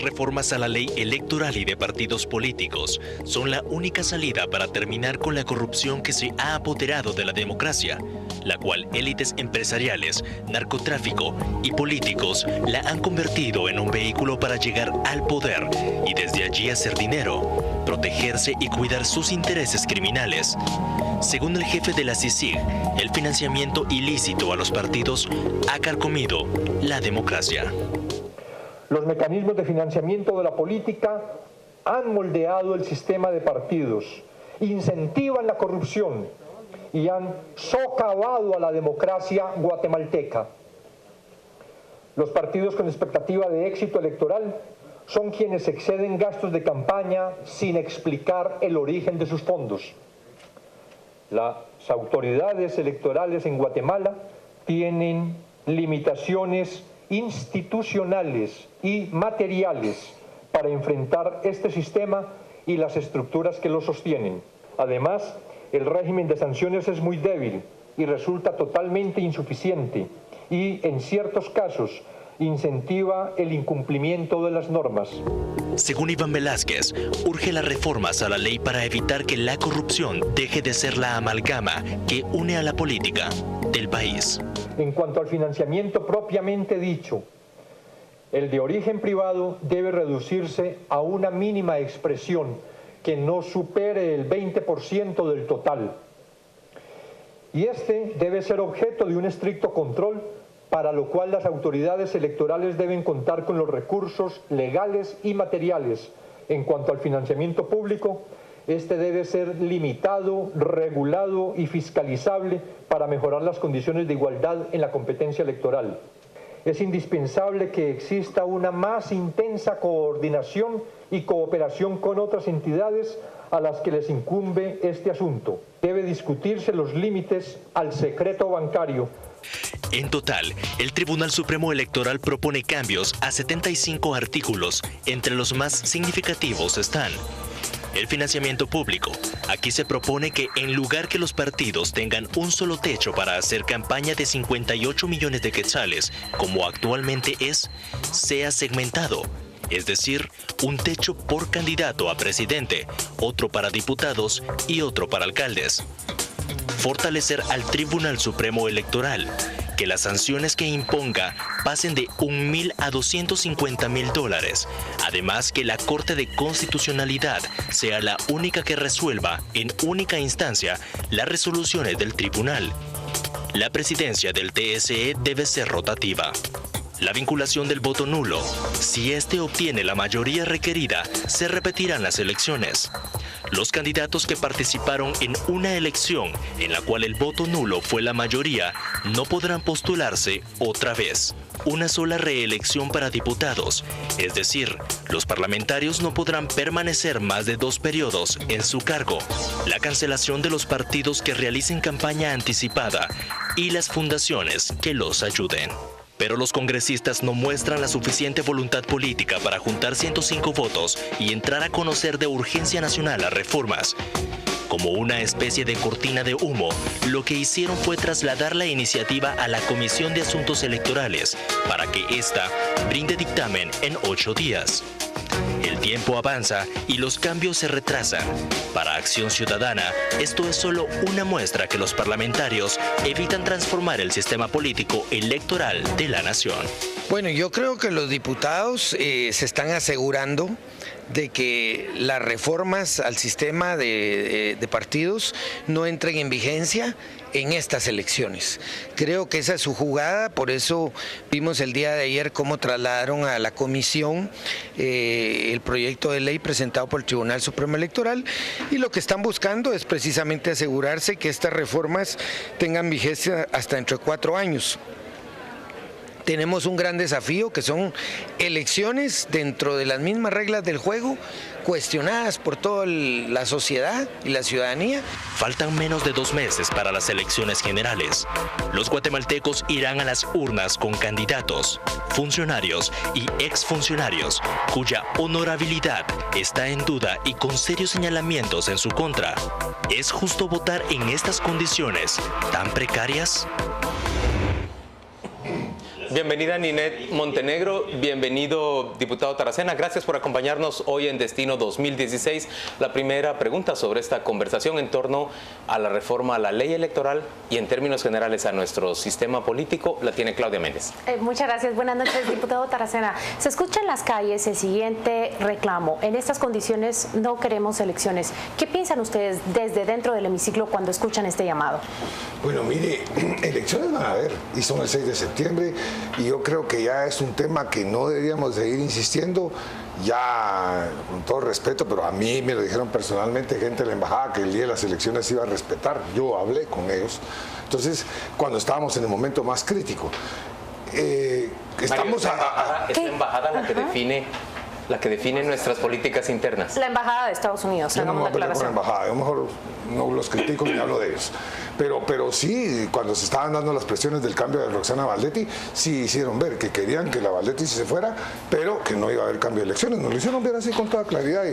reformas a la ley electoral y de partidos políticos son la única salida para terminar con la corrupción que se ha apoderado de la democracia, la cual élites empresariales, narcotráfico y políticos la han convertido en un vehículo para llegar al poder y desde allí hacer dinero, protegerse y cuidar sus intereses criminales. Según el jefe de la CICIG, el financiamiento ilícito a los partidos ha carcomido la democracia. Los mecanismos de financiamiento de la política han moldeado el sistema de partidos, incentivan la corrupción y han socavado a la democracia guatemalteca. Los partidos con expectativa de éxito electoral son quienes exceden gastos de campaña sin explicar el origen de sus fondos. Las autoridades electorales en Guatemala tienen limitaciones institucionales y materiales para enfrentar este sistema y las estructuras que lo sostienen. Además, el régimen de sanciones es muy débil y resulta totalmente insuficiente y, en ciertos casos, incentiva el incumplimiento de las normas. Según Iván Velázquez, urge las reformas a la ley para evitar que la corrupción deje de ser la amalgama que une a la política del país. En cuanto al financiamiento propiamente dicho, el de origen privado debe reducirse a una mínima expresión que no supere el 20% del total. Y este debe ser objeto de un estricto control, para lo cual las autoridades electorales deben contar con los recursos legales y materiales. En cuanto al financiamiento público, este debe ser limitado, regulado y fiscalizable para mejorar las condiciones de igualdad en la competencia electoral. Es indispensable que exista una más intensa coordinación y cooperación con otras entidades a las que les incumbe este asunto. Debe discutirse los límites al secreto bancario. En total, el Tribunal Supremo Electoral propone cambios a 75 artículos. Entre los más significativos están: el financiamiento público. Aquí se propone que en lugar que los partidos tengan un solo techo para hacer campaña de 58 millones de quetzales, como actualmente es, sea segmentado. Es decir, un techo por candidato a presidente, otro para diputados y otro para alcaldes. Fortalecer al Tribunal Supremo Electoral, que las sanciones que imponga pasen de $1,000 a $250,000. Además, que la Corte de Constitucionalidad sea la única que resuelva en única instancia las resoluciones del tribunal. La presidencia del TSE debe ser rotativa. La vinculación del voto nulo. Si este obtiene la mayoría requerida, se repetirán las elecciones. Los candidatos que participaron en una elección en la cual el voto nulo fue la mayoría no podrán postularse otra vez. Una sola reelección para diputados, es decir, los parlamentarios no podrán permanecer más de 2 periodos en su cargo. La cancelación de los partidos que realicen campaña anticipada y las fundaciones que los ayuden. Pero los congresistas no muestran la suficiente voluntad política para juntar 105 votos y entrar a conocer de urgencia nacional las reformas. Como una especie de cortina de humo, lo que hicieron fue trasladar la iniciativa a la Comisión de Asuntos Electorales para que ésta brinde dictamen en 8 días. El tiempo avanza y los cambios se retrasan. Para Acción Ciudadana, esto es solo una muestra que los parlamentarios evitan transformar el sistema político electoral de la nación. Bueno, yo creo que los diputados se están asegurando de que las reformas al sistema de partidos no entren en vigencia en estas elecciones. Creo que esa es su jugada, por eso vimos el día de ayer cómo trasladaron a la comisión el proyecto de ley presentado por el Tribunal Supremo Electoral, y lo que están buscando es precisamente asegurarse que estas reformas tengan vigencia hasta dentro de 4 años. Tenemos un gran desafío, que son elecciones dentro de las mismas reglas del juego, cuestionadas por toda la sociedad y la ciudadanía. Faltan menos de 2 meses para las elecciones generales. Los guatemaltecos irán a las urnas con candidatos, funcionarios y exfuncionarios cuya honorabilidad está en duda y con serios señalamientos en su contra. ¿Es justo votar en estas condiciones tan precarias? Bienvenida Ninette Montenegro, bienvenido diputado Taracena, gracias por acompañarnos hoy en Destino 2016. La primera pregunta sobre esta conversación en torno a la reforma a la ley electoral y en términos generales a nuestro sistema político la tiene Claudia Méndez. Muchas gracias, buenas noches diputado Taracena. Se escucha en las calles el siguiente reclamo: en estas condiciones no queremos elecciones. ¿Qué piensan ustedes desde dentro del hemiciclo cuando escuchan este llamado? Bueno, mire, elecciones van a haber y son el 6 de septiembre y yo creo que ya es un tema que no deberíamos seguir insistiendo, ya con todo respeto, pero a mí me lo dijeron personalmente gente de la embajada que el día de las elecciones iba a respetar, yo hablé con ellos, entonces cuando estábamos en el momento más crítico, estamos ¿Es la embajada la que define nuestras políticas internas? La embajada de Estados Unidos. Yo no me voy a pelear con la embajada, yo mejor no los critico ni hablo de ellos. Pero sí, cuando se estaban dando las presiones del cambio de Roxana Valdetti, sí hicieron ver que querían que la Valdetti se fuera, pero que no iba a haber cambio de elecciones. Nos lo hicieron ver así con toda claridad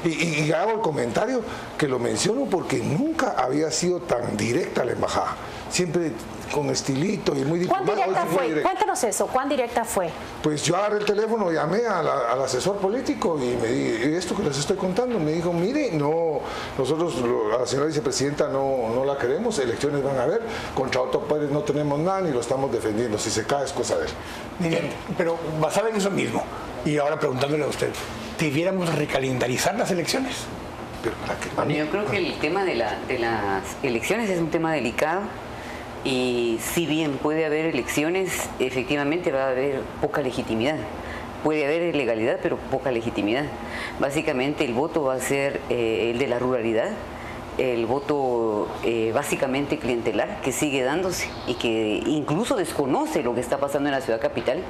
y hago el comentario que lo menciono porque nunca había sido tan directa la embajada. Siempre con estilito y muy diplomático. ¿Cuán directa fue? Cuéntanos eso, ¿cuán directa fue? Pues yo agarré el teléfono, llamé al asesor político y me dije, esto que les estoy contando, me dijo, mire, no, nosotros a la señora vicepresidenta no la queremos, elecciones van a haber, contra Otto Pérez no tenemos nada ni lo estamos defendiendo, si se cae es cosa de él. Miren, pero basado en eso mismo, y ahora preguntándole a usted, ¿debiéramos recalendarizar las elecciones? Pero ¿para qué? Bueno, yo creo que el tema de las elecciones es un tema delicado. Y si bien puede haber elecciones, efectivamente va a haber poca legitimidad. Puede haber legalidad, pero poca legitimidad. Básicamente el voto va a ser el de la ruralidad, el voto básicamente clientelar que sigue dándose y que incluso desconoce lo que está pasando en la ciudad capital.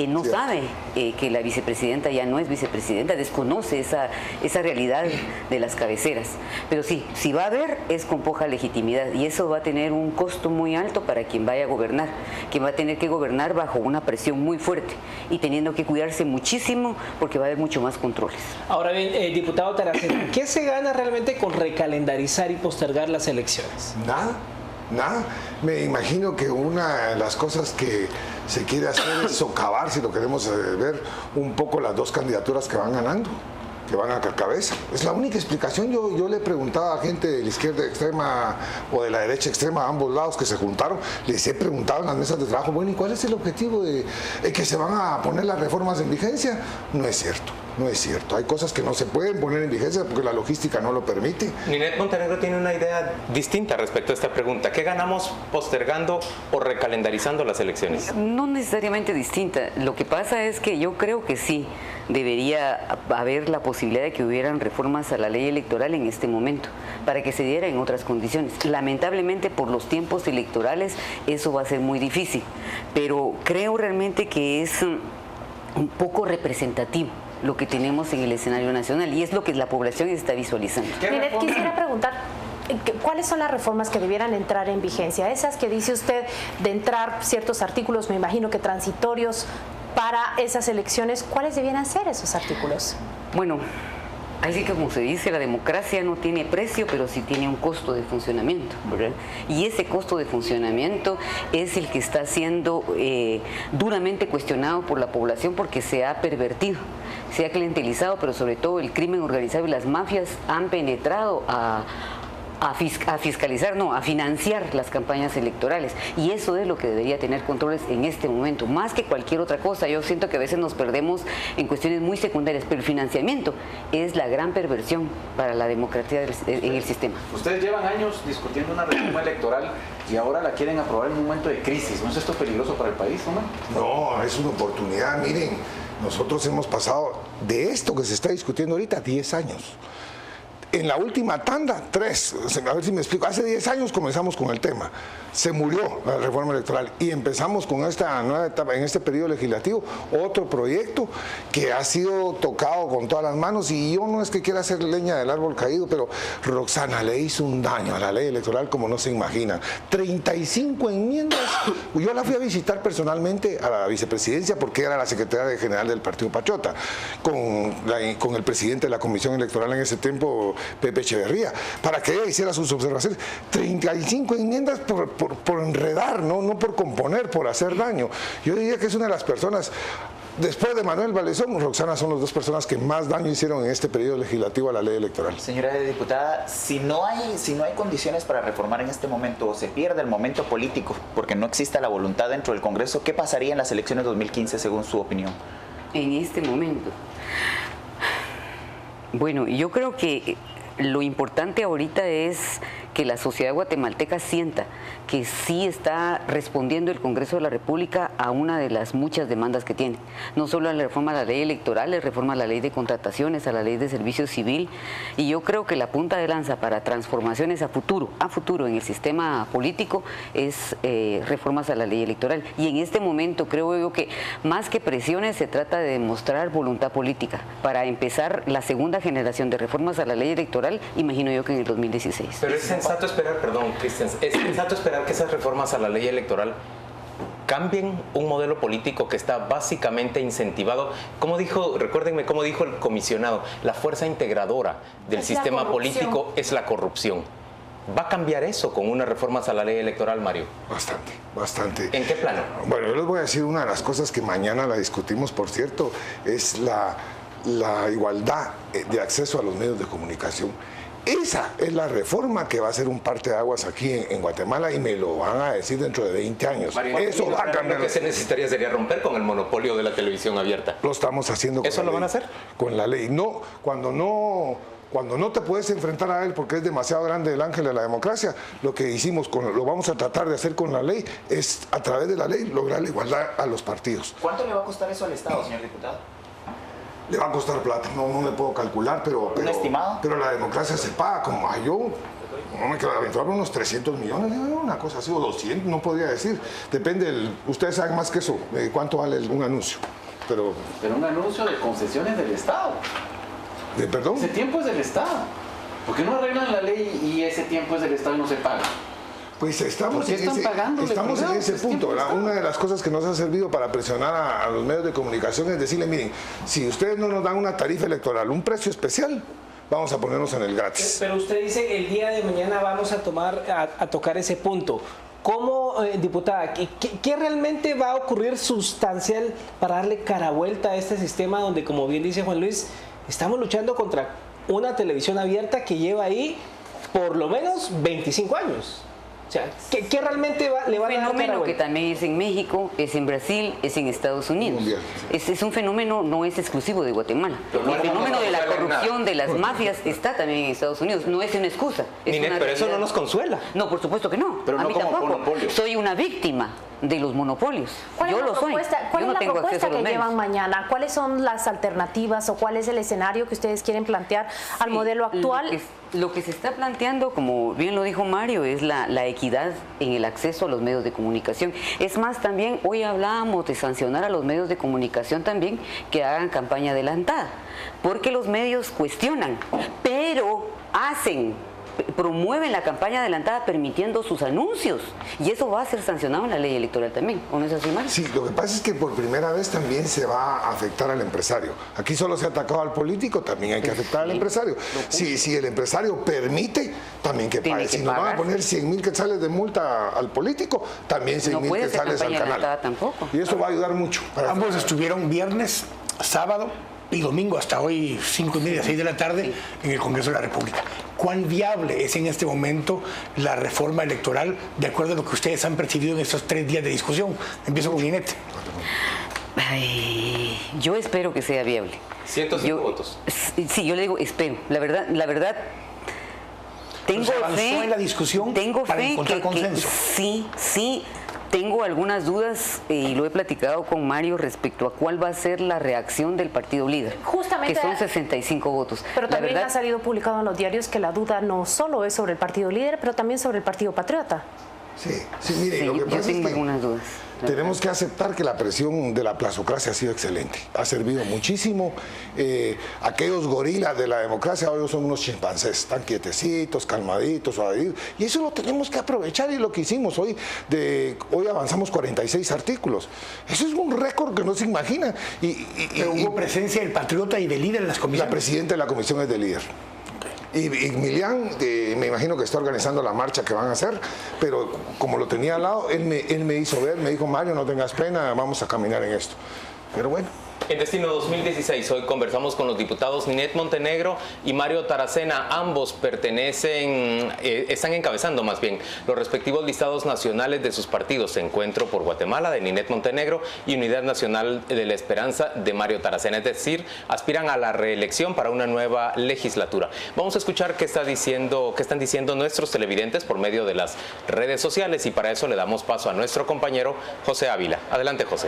No sabe que la vicepresidenta ya no es vicepresidenta, desconoce esa realidad de las cabeceras. Pero sí, si va a haber, es con poca legitimidad y eso va a tener un costo muy alto para quien vaya a gobernar, quien va a tener que gobernar bajo una presión muy fuerte y teniendo que cuidarse muchísimo porque va a haber mucho más controles. Ahora bien, diputado Taracena, ¿qué se gana realmente con recalendarizar y postergar las elecciones? Nada. Me imagino que una de las cosas que se quiere hacer es socavar, si lo queremos ver, un poco las dos candidaturas que van ganando, que van a cabeza. Es la única explicación. Yo le preguntaba a gente de la izquierda extrema o de la derecha extrema, a ambos lados que se juntaron, les he preguntado en las mesas de trabajo, bueno, ¿y cuál es el objetivo de que se van a poner las reformas en vigencia? No es cierto. No es cierto, hay cosas que no se pueden poner en vigencia porque la logística no lo permite. Ninette Montenegro tiene una idea distinta respecto a esta pregunta. ¿Qué ganamos postergando o recalendarizando las elecciones? No necesariamente distinta. Lo que pasa es que yo creo que sí debería haber la posibilidad de que hubieran reformas a la ley electoral en este momento, para que se diera en otras condiciones. Lamentablemente por los tiempos electorales eso va a ser muy difícil, pero creo realmente que es un poco representativo lo que tenemos en el escenario nacional y es lo que la población está visualizando. Ninette, quisiera preguntar, ¿cuáles son las reformas que debieran entrar en vigencia? Esas que dice usted de entrar ciertos artículos, me imagino que transitorios para esas elecciones, ¿cuáles debieran ser esos artículos? Bueno, así que como se dice, la democracia no tiene precio, pero sí tiene un costo de funcionamiento, ¿verdad? Y ese costo de funcionamiento es el que está siendo duramente cuestionado por la población porque se ha pervertido, se ha clientelizado, pero sobre todo el crimen organizado y las mafias han penetrado a fiscalizar, no, a financiar las campañas electorales y eso es lo que debería tener controles en este momento, más que cualquier otra cosa. Yo siento que a veces nos perdemos en cuestiones muy secundarias, pero el financiamiento es la gran perversión para la democracia en el sistema. Ustedes llevan años discutiendo una reforma electoral y ahora la quieren aprobar en un momento de crisis. ¿No es esto peligroso para el país, Omar? No, es una oportunidad. Miren, nosotros hemos pasado de esto que se está discutiendo ahorita 10 años. En la última tanda, 3, a ver si me explico, hace 10 años comenzamos con el tema, se murió la reforma electoral y empezamos con esta nueva etapa, en este periodo legislativo, otro proyecto que ha sido tocado con todas las manos y yo no es que quiera hacer leña del árbol caído, pero Roxana le hizo un daño a la ley electoral como no se imagina. 35 enmiendas, yo la fui a visitar personalmente a la vicepresidencia porque era la secretaria general del Partido Patriota, con el presidente de la Comisión Electoral en ese tiempo, Pepe Echeverría, para que ella hiciera sus observaciones. 35 enmiendas por enredar, no por componer, por hacer daño. Yo diría que es una de las personas, después de Manuel Valezón, Roxana, son las dos personas que más daño hicieron en este periodo legislativo a la ley electoral. Señora diputada, si no hay condiciones para reformar en este momento, o se pierde el momento político porque no exista la voluntad dentro del Congreso, ¿qué pasaría en las elecciones 2015 según su opinión? En este momento. Bueno, yo creo que lo importante ahorita es que la sociedad guatemalteca sienta que sí está respondiendo el Congreso de la República a una de las muchas demandas que tiene. No solo a la reforma a la ley electoral, la reforma a la ley de contrataciones, a la ley de servicio civil. Y yo creo que la punta de lanza para transformaciones a futuro en el sistema político es reformas a la ley electoral. Y en este momento creo yo que más que presiones se trata de demostrar voluntad política para empezar la segunda generación de reformas a la ley electoral, imagino yo que en el 2016. Pero es sensato esperar, perdón, Cristian, es sensato esperar que esas reformas a la ley electoral cambien un modelo político que está básicamente incentivado, como dijo, recuérdenme cómo dijo el comisionado, la fuerza integradora del sistema político es la corrupción. ¿Va a cambiar eso con unas reformas a la ley electoral, Mario? Bastante. ¿En qué plano? Bueno, yo les voy a decir una de las cosas que mañana la discutimos, por cierto, es la igualdad de acceso a los medios de comunicación. Esa es la reforma que va a ser un parteaguas aquí en Guatemala, y me lo van a decir dentro de 20 años. Mario, eso va a cambiar. Lo que se necesitaría sería romper con el monopolio de la televisión abierta. Lo estamos haciendo con ¿Eso la lo ley. van a hacer? Con la ley. No, cuando no te puedes enfrentar a él porque es demasiado grande el ángel de la democracia, lo que hicimos, lo vamos a tratar de hacer con la ley, es a través de la ley lograr la igualdad a los partidos. ¿Cuánto le va a costar eso al Estado, señor diputado? Le va a costar plata, no le puedo calcular, pero ¿Un estimado? Pero la democracia se paga, como yo no me quedo aventurar unos 300 millones, una cosa así, o 200, no podría decir. Depende, ustedes saben más que eso, cuánto vale un anuncio. Pero un anuncio de concesiones del Estado. ¿Perdón? Ese tiempo es del Estado. ¿Por qué no arreglan la ley y ese tiempo es del Estado y no se paga? Pues estamos en ese punto. Una de las cosas que nos ha servido para presionar a los medios de comunicación es decirle, miren, si ustedes no nos dan una tarifa electoral, un precio especial, vamos a ponernos en el gratis. Pero usted dice el día de mañana vamos a tocar ese punto. ¿Cómo, diputada, qué realmente va a ocurrir sustancial para darle cara vuelta a este sistema donde, como bien dice Juan Luis, estamos luchando contra una televisión abierta que lleva ahí por lo menos 25 años? O sea, ¿qué realmente le va a dar? Un fenómeno que también es en México, es en Brasil, es en Estados Unidos. Es un fenómeno, no es exclusivo de Guatemala. El fenómeno de la corrupción, de las mafias, está también en Estados Unidos. No es una excusa. Pero eso no nos consuela. No, por supuesto que no. Pero a no mí como tampoco. monopolio. Soy una víctima de los monopolios. Yo lo soy. ¿Cuál es la propuesta que llevan mañana? ¿Cuáles son las alternativas o cuál es el escenario que ustedes quieren plantear al modelo actual? Lo que se está planteando, como bien lo dijo Mario, es la equidad en el acceso a los medios de comunicación. Es más, también hoy hablábamos de sancionar a los medios de comunicación también que hagan campaña adelantada, porque los medios cuestionan, pero promueven la campaña adelantada permitiendo sus anuncios, y eso va a ser sancionado en la ley electoral también, ¿o no es así, Mario? Sí, lo que pasa es que por primera vez también se va a afectar al empresario. Aquí solo se ha atacado al político, también hay que afectar al empresario. Si el empresario permite, también que pague. Si nos van a poner 100,000 quetzales de multa al político, también 100,000 quetzales al canal. Tampoco. Y eso va a ayudar mucho. Ambos estuvieron viernes, sábado y domingo, hasta hoy 5:30, 6 de la tarde, en el Congreso de la República. ¿Cuán viable es en este momento la reforma electoral de acuerdo a lo que ustedes han percibido en estos 3 días de discusión? Empiezo con Ginette. Yo espero que sea viable. 105 votos. Sí, yo le digo, espero. La verdad, tengo fe en la discusión para encontrar consenso. Sí. Tengo algunas dudas y lo he platicado con Mario respecto a cuál va a ser la reacción del partido líder, justamente, que son 65 votos. Pero también ha salido publicado en los diarios que la duda no solo es sobre el partido líder, pero también sobre el Partido Patriota. Sí, mire, lo que pasa tengo es que algunas dudas. tenemos que aceptar que la presión de la plazocracia ha sido excelente, ha servido muchísimo. Aquellos gorilas de la democracia hoy son unos chimpancés, están quietecitos, calmaditos, y eso lo tenemos que aprovechar, y lo que hicimos hoy avanzamos 46 artículos. Eso es un récord que no se imagina. Pero hubo presencia del Patriota y del líder en las comisiones. La presidenta de la comisión es del líder. Y Milian, me imagino que está organizando la marcha que van a hacer, pero como lo tenía al lado, él me hizo ver, me dijo, Mario, no tengas pena, vamos a caminar en esto. Pero bueno. En Destino 2016, hoy conversamos con los diputados Ninette Montenegro y Mario Taracena. Ambos están encabezando más bien los respectivos listados nacionales de sus partidos. Encuentro por Guatemala de Ninette Montenegro y Unidad Nacional de la Esperanza de Mario Taracena. Es decir, aspiran a la reelección para una nueva legislatura. Vamos a escuchar qué están diciendo nuestros televidentes por medio de las redes sociales y para eso le damos paso a nuestro compañero José Ávila. Adelante, José.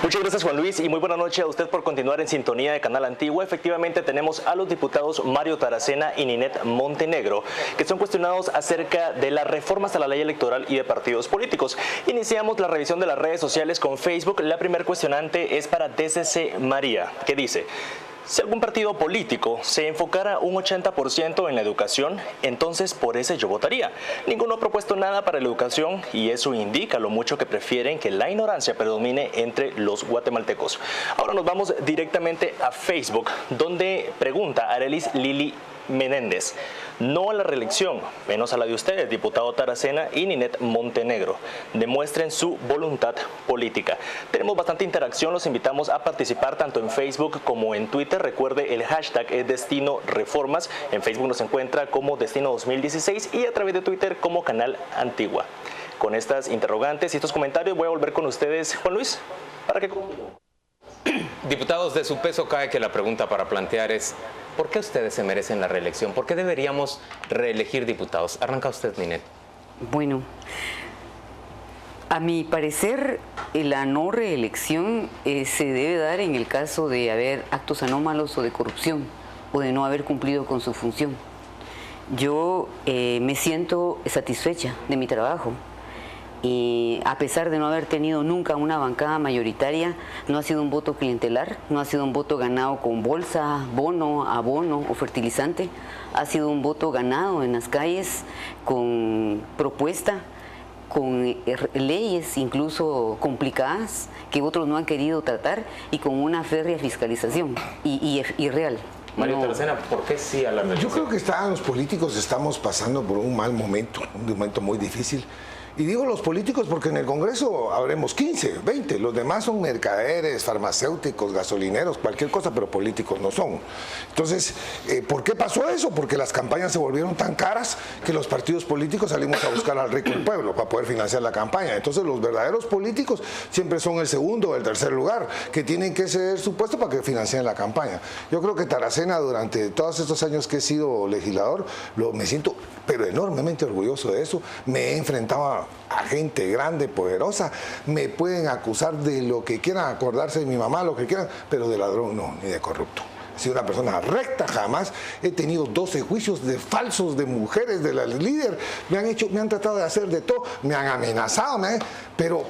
Muchas gracias, Juan Luis, y muy buena noche a usted por continuar en sintonía de Canal Antigua. Efectivamente, tenemos a los diputados Mario Taracena y Ninette Montenegro, que son cuestionados acerca de las reformas a la ley electoral y de partidos políticos. Iniciamos la revisión de las redes sociales con Facebook. La primer cuestionante es para DCC María, que dice: si algún partido político se enfocara un 80% en la educación, entonces por ese yo votaría. Ninguno ha propuesto nada para la educación y eso indica lo mucho que prefieren que la ignorancia predomine entre los guatemaltecos. Ahora nos vamos directamente a Facebook, donde pregunta Arelis Lili Menéndez: no a la reelección, menos a la de ustedes, diputado Taracena y Ninette Montenegro. Demuestren su voluntad política. Tenemos bastante interacción, los invitamos a participar tanto en Facebook como en Twitter. Recuerde, el hashtag es Destino Reformas. En Facebook nos encuentra como Destino 2016 y a través de Twitter como Canal Antigua. Con estas interrogantes y estos comentarios voy a volver con ustedes, Juan Luis, para que... Diputados, de su peso cae que la pregunta para plantear es: ¿por qué ustedes se merecen la reelección? ¿Por qué deberíamos reelegir diputados? Arranca usted, Ninette. Bueno, a mi parecer, la no reelección se debe dar en el caso de haber actos anómalos o de corrupción o de no haber cumplido con su función. Yo me siento satisfecha de mi trabajo. Y a pesar de no haber tenido nunca una bancada mayoritaria, no ha sido un voto clientelar, no ha sido un voto ganado con bolsa, bono, abono o fertilizante, ha sido un voto ganado en las calles con propuesta, con leyes incluso complicadas que otros no han querido tratar y con una férrea fiscalización y real. Mario Taracena, ¿por qué sí a la reelección? Yo creo que los políticos estamos pasando por un mal momento, un momento muy difícil. Y digo los políticos porque en el Congreso habremos 15, 20, los demás son mercaderes, farmacéuticos, gasolineros, cualquier cosa, pero políticos no son. Entonces, ¿por qué pasó eso? Porque las campañas se volvieron tan caras que los partidos políticos salimos a buscar al rico del pueblo para poder financiar la campaña. Entonces, los verdaderos políticos siempre son el segundo o el tercer lugar, que tienen que ceder su puesto para que financien la campaña. Yo creo que Taracena, durante todos estos años que he sido legislador, me siento pero enormemente orgulloso de eso. Me he enfrentado a gente grande, poderosa, me pueden acusar de lo que quieran, acordarse de mi mamá, lo que quieran, pero de ladrón no, ni de corrupto. He sido una persona recta, jamás he tenido 12 juicios de falsos de mujeres, de las líderes, me han tratado de hacer de todo, me han amenazado, pero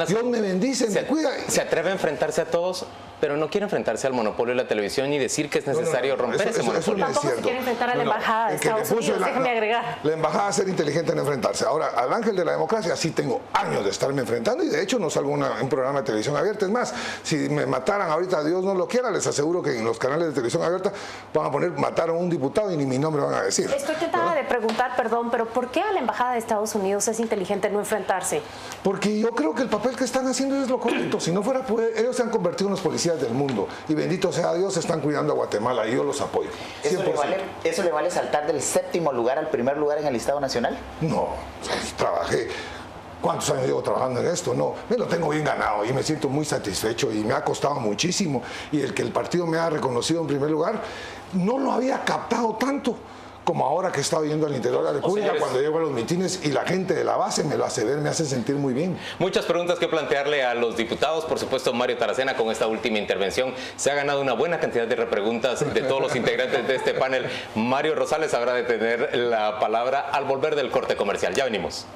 Dios me bendice, me cuida. Se atreve a enfrentarse a todos, pero no quiere enfrentarse al monopolio de la televisión ni decir que es necesario romper ese monopolio. Tampoco se quiere enfrentar a la embajada de Estados Unidos, déjeme agregar. La embajada va a ser inteligente en enfrentarse. Ahora, al ángel de la democracia sí tengo años de estarme enfrentando y de hecho no salgo en un programa de televisión abierta. Es más, si me mataran ahorita, Dios no lo quiera, les aseguro que en los canales de televisión abierta van a poner mataron a un diputado y ni mi nombre van a decir. Estoy tratando de preguntar, perdón, pero ¿por qué a la embajada de Estados Unidos es inteligente no enfrentarse? Porque yo creo que el papel que están haciendo es lo correcto. Si no fuera, ellos se han convertido en los policías del mundo. Y bendito sea Dios, están cuidando a Guatemala y yo los apoyo. ¿Eso le vale saltar del 7º lugar al 1er lugar en el listado nacional? No, trabajé. ¿Cuántos años llevo trabajando en esto? No, me lo tengo bien ganado y me siento muy satisfecho y me ha costado muchísimo. Y el que el partido me ha reconocido en primer lugar, no lo había captado tanto como ahora que he estado yendo al interior de la República, cuando llego a los mitines y la gente de la base me lo hace ver, me hace sentir muy bien. Muchas preguntas que plantearle a los diputados. Por supuesto, Mario Taracena, con esta última intervención, se ha ganado una buena cantidad de repreguntas de todos los integrantes de este panel. Mario Rosales habrá de tener la palabra al volver del corte comercial. Ya venimos.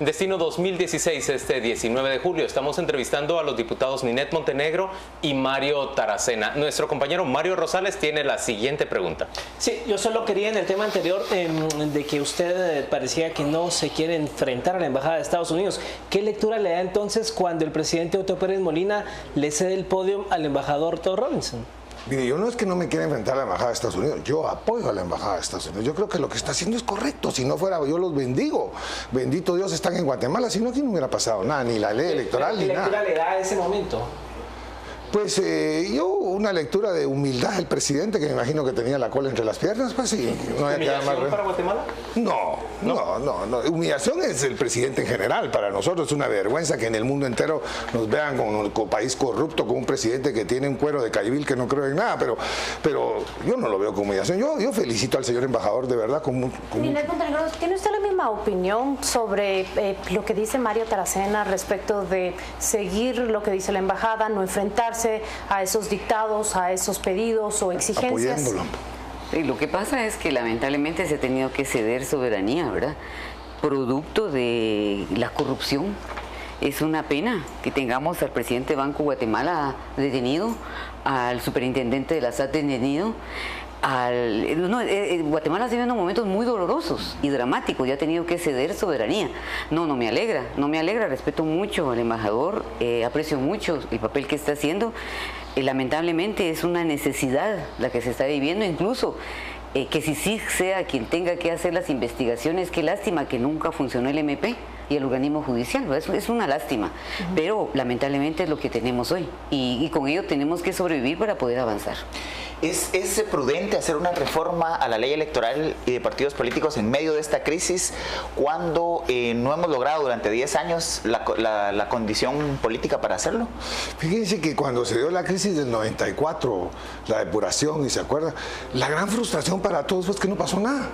Destino 2016, este 19 de julio. Estamos entrevistando a los diputados Ninette Montenegro y Mario Taracena. Nuestro compañero Mario Rosales tiene la siguiente pregunta. Sí, yo solo quería en el tema anterior de que usted parecía que no se quiere enfrentar a la Embajada de Estados Unidos. ¿Qué lectura le da entonces cuando el presidente Otto Pérez Molina le cede el podio al embajador Todd Robinson? Mire, yo no es que no me quiera enfrentar a la Embajada de Estados Unidos, yo apoyo a la Embajada de Estados Unidos. Yo creo que lo que está haciendo es correcto. Si no fuera, yo los bendigo. Bendito Dios, están en Guatemala. Si no, aquí no hubiera pasado nada, ni la ley electoral, ni nada. ¿Qué lectura le da a ese momento? Pues yo, una lectura de humildad del presidente, que me imagino que tenía la cola entre las piernas, pues sí. No hay que ¿Humillación para Guatemala? No. Humillación es el presidente en general. Para nosotros es una vergüenza que en el mundo entero nos vean como un país corrupto, con un presidente que tiene un cuero de Cayibil que no creo en nada, pero yo no lo veo como humillación. Yo felicito al señor embajador, de verdad. Ninette Montenegro, ¿tiene usted la misma opinión sobre lo que dice Mario Taracena respecto de seguir lo que dice la embajada, no enfrentarse a esos dictados, a esos pedidos o exigencias? Apoyándolo. Sí, lo que pasa es que lamentablemente se ha tenido que ceder soberanía, ¿verdad? Producto de la corrupción. Es una pena que tengamos al presidente Banco Guatemala detenido, al superintendente de la SAT detenido. Guatemala está viviendo momentos muy dolorosos y dramáticos y ha tenido que ceder soberanía. No me alegra, respeto mucho al embajador, aprecio mucho el papel que está haciendo. Lamentablemente es una necesidad la que se está viviendo, incluso que si sí sea quien tenga que hacer las investigaciones, qué lástima que nunca funcionó el MP y el organismo judicial, ¿verdad? Es una lástima, pero lamentablemente es lo que tenemos hoy y con ello tenemos que sobrevivir para poder avanzar. ¿Es prudente hacer una reforma a la ley electoral y de partidos políticos en medio de esta crisis cuando no hemos logrado durante 10 años la condición política para hacerlo? Fíjense que cuando se dio la crisis del 94, la depuración, y se acuerda, la gran frustración para todos fue que no pasó nada.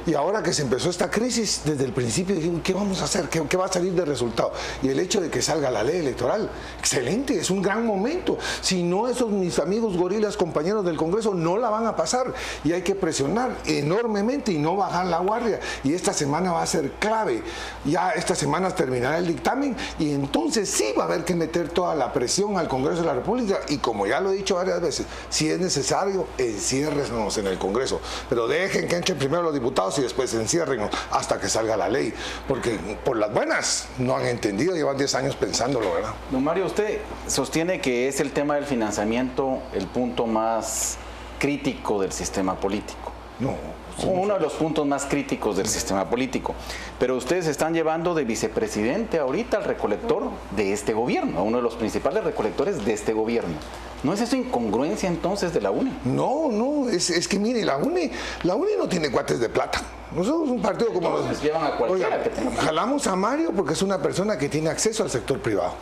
Y ahora que se empezó esta crisis, desde el principio dijimos, ¿qué vamos a hacer? ¿Qué va a salir de resultado? Y el hecho de que salga la ley electoral, excelente, es un gran momento. Si no, esos mis amigos gorilas, compañeros del Congreso, no la van a pasar y hay que presionar enormemente y no bajar la guardia, y esta semana va a ser clave. Ya esta semana terminará el dictamen y entonces sí va a haber que meter toda la presión al Congreso de la República, y como ya lo he dicho varias veces, si es necesario, enciérrenos en el Congreso, pero dejen que entren primero los diputados y después enciérrenos hasta que salga la ley, porque por las buenas no han entendido, llevan 10 años pensándolo, ¿verdad? Don Mario, usted sostiene que es el tema del financiamiento el punto más crítico del sistema político. No. Uno de los puntos más críticos del sistema político. Pero ustedes están llevando de vicepresidente ahorita al recolector de este gobierno, a uno de los principales recolectores de este gobierno. ¿No es eso incongruencia entonces de la UNE? No, es que mire, la UNE no tiene cuates de plata. Nosotros somos un partido como los llevan a cualquiera. Oiga, jalamos a Mario porque es una persona que tiene acceso al sector privado.